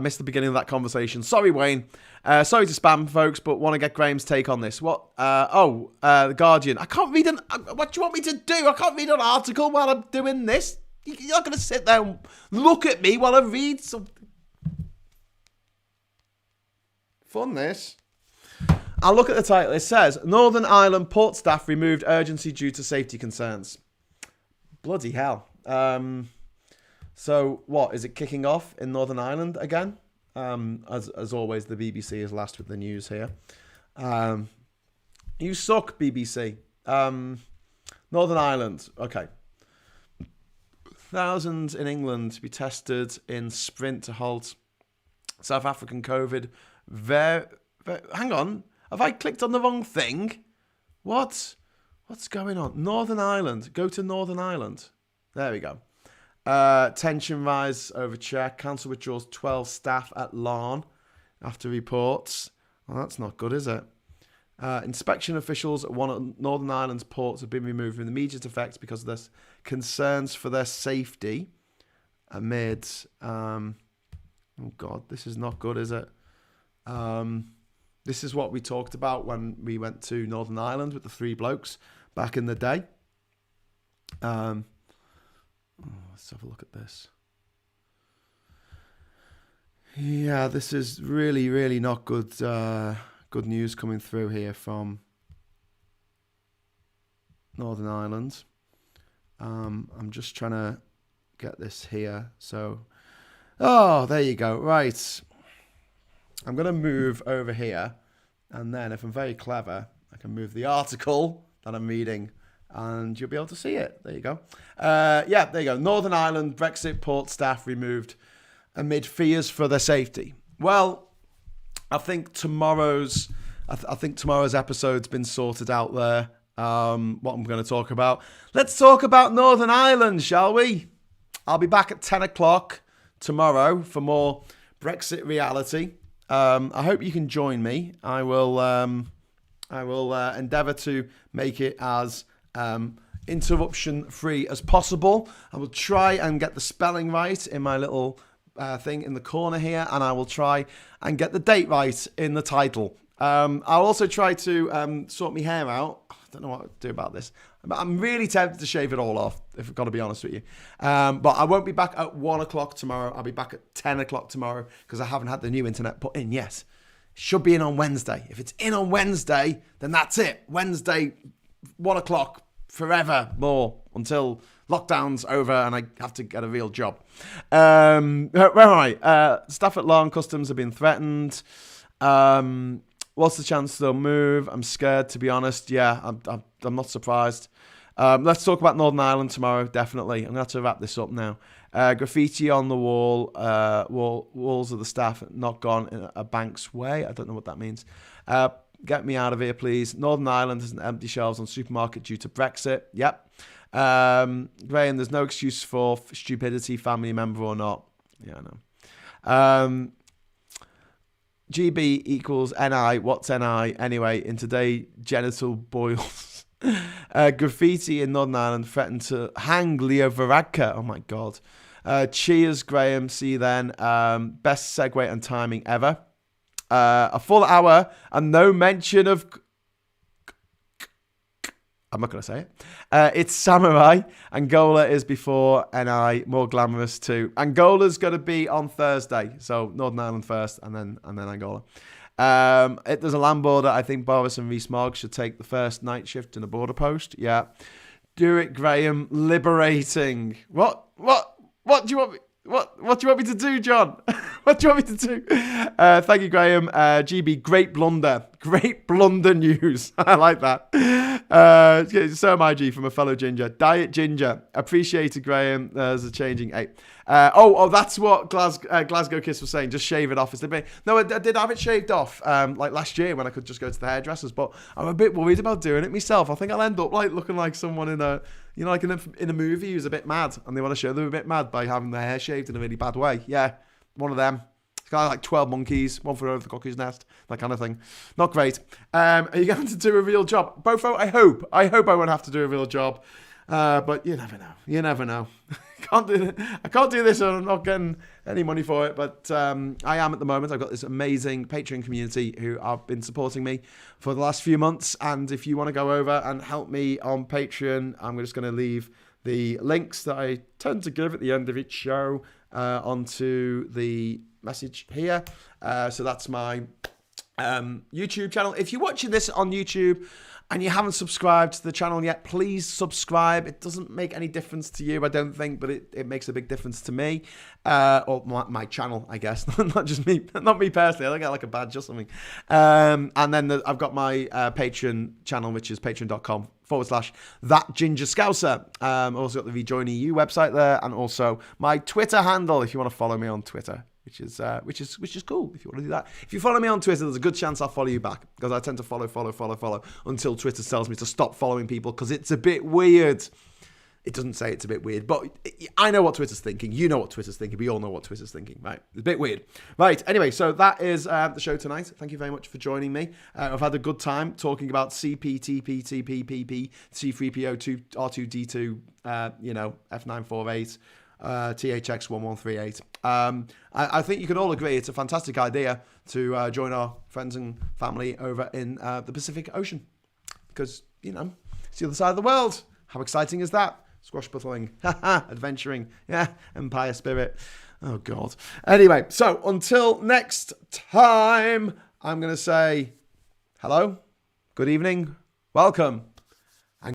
missed the beginning of that conversation. Sorry, Wayne. Sorry to spam, folks, but want to get Graham's take on this. What? The Guardian. I can't read what do you want me to do? I can't read an article while I'm doing this. You're not going to sit there and look at me while I read something. Fun, this. I'll look at the title. It says, Northern Ireland port staff removed urgency due to safety concerns. Bloody hell. So, what? Is it kicking off in Northern Ireland again? As always, the BBC is last with the news here. You suck, BBC. Northern Ireland. Okay. Thousands in England to be tested in sprint to halt South African COVID. Hang on. Have I clicked on the wrong thing? What's going on? Northern Ireland. Go to Northern Ireland. There we go. Tension rise over check. Council withdraws 12 staff at Larne after reports. Well, that's not good, is it? Inspection officials at one of Northern Ireland's ports have been removed from immediate effect because of this concerns for their safety amid... oh, God, this is not good, is it? This is what we talked about when we went to Northern Ireland with the 3 blokes back in the day. Let's have a look at this. Yeah, this is really, really not good. Good news coming through here from Northern Ireland. I'm just trying to get this here. So, there you go. Right. I'm going to move over here. And then if I'm very clever, I can move the article that I'm reading and you'll be able to see it. There you go. There you go. Northern Ireland Brexit port staff removed amid fears for their safety. Well, I think tomorrow's episode's been sorted out there. What I'm going to talk about. Let's talk about Northern Ireland, shall we? I'll be back at 10 o'clock tomorrow for more Brexit reality. I hope you can join me. I will endeavour to make it as interruption-free as possible. I will try and get the spelling right in my little thing in the corner here, and I will try and get the date right in the title. I'll also try to sort my hair out. I don't know what to do about this. I'm really tempted to shave it all off, if I've got to be honest with you. But I won't be back at 1 o'clock tomorrow. I'll be back at 10 o'clock tomorrow because I haven't had the new internet put in yet. Should be in on Wednesday. If it's in on Wednesday, then that's it. Wednesday, 1 o'clock, forever more until lockdown's over and I have to get a real job. Where am I? Staff at Larne Customs have been threatened. What's the chance they'll move? I'm scared, to be honest. Yeah, I'm not surprised. Let's talk about Northern Ireland tomorrow, definitely. I'm going to have to wrap this up now. Graffiti on the walls of the staff not gone in a bank's way. I don't know what that means. Get me out of here, please. Northern Ireland has empty shelves on supermarket due to Brexit. Yep. Graham, there's no excuse for stupidity, family member or not. Yeah, I know. GB equals NI. What's NI? Anyway, in today, genital boils. Graffiti in Northern Ireland threatened to hang Leo Varadkar. Oh my God. Cheers, Graham. See you then. Best segue and timing ever. A full hour and no mention of I'm not going to say it. It's Samurai. Angola is before NI, more glamorous too. Angola's going to be on Thursday. So Northern Ireland first and then Angola. There's a land border. I think Boris and Rees-Mogg should take the first night shift in a border post. Yeah. Do it, Graham. Liberating. What do you want me? What do you want me to do, John? What do you want me to do? Thank you, Graham. GB, great blunder. Great blunder news. I like that. So am I, G, from a fellow ginger. Diet ginger. Appreciated, Graham. There's a changing 8. That's what Glasgow Kiss was saying. Just shave it off. No, I did have it shaved off like last year when I could just go to the hairdressers. But I'm a bit worried about doing it myself. I think I'll end up like looking like someone in a... You know, like in a movie who's a bit mad and they want to show they're a bit mad by having their hair shaved in a really bad way. Yeah, one of them. It's kind of like 12 monkeys, one for over the cuckoo's nest, that kind of thing. Not great. Are you going to do a real job? Bofo, I hope I won't have to do a real job. But you never know. You never know. I can't do this and I'm not getting any money for it. But I am at the moment. I've got this amazing Patreon community who have been supporting me for the last few months. And if you want to go over and help me on Patreon, I'm just going to leave the links that I tend to give at the end of each show onto the message here. So that's my YouTube channel. If you're watching this on YouTube and you haven't subscribed to the channel yet, please subscribe. It doesn't make any difference to you, I don't think, but it makes a big difference to me. Or my channel, I guess. Not just me, not me personally. I don't get like a badge or something. And then I've got my Patreon channel, which is patreon.com/thatgingerscouser. Also got the Rejoin EU website there, and also my Twitter handle if you want to follow me on Twitter. Which is cool if you want to do that. If you follow me on Twitter, there's a good chance I'll follow you back because I tend to follow until Twitter tells me to stop following people because it's a bit weird. It doesn't say it's a bit weird, but I know what Twitter's thinking. You know what Twitter's thinking. We all know what Twitter's thinking, right? It's a bit weird. Right, anyway, so that is the show tonight. Thank you very much for joining me. I've had a good time talking about CPTPP, C3PO2, R2D2, F948, THX1138. I think you can all agree it's a fantastic idea to join our friends and family over in the Pacific Ocean because, it's the other side of the world. How exciting is that? Squashbuckling, adventuring, empire spirit. Oh, God. Anyway, so until next time, I'm going to say hello, good evening, welcome,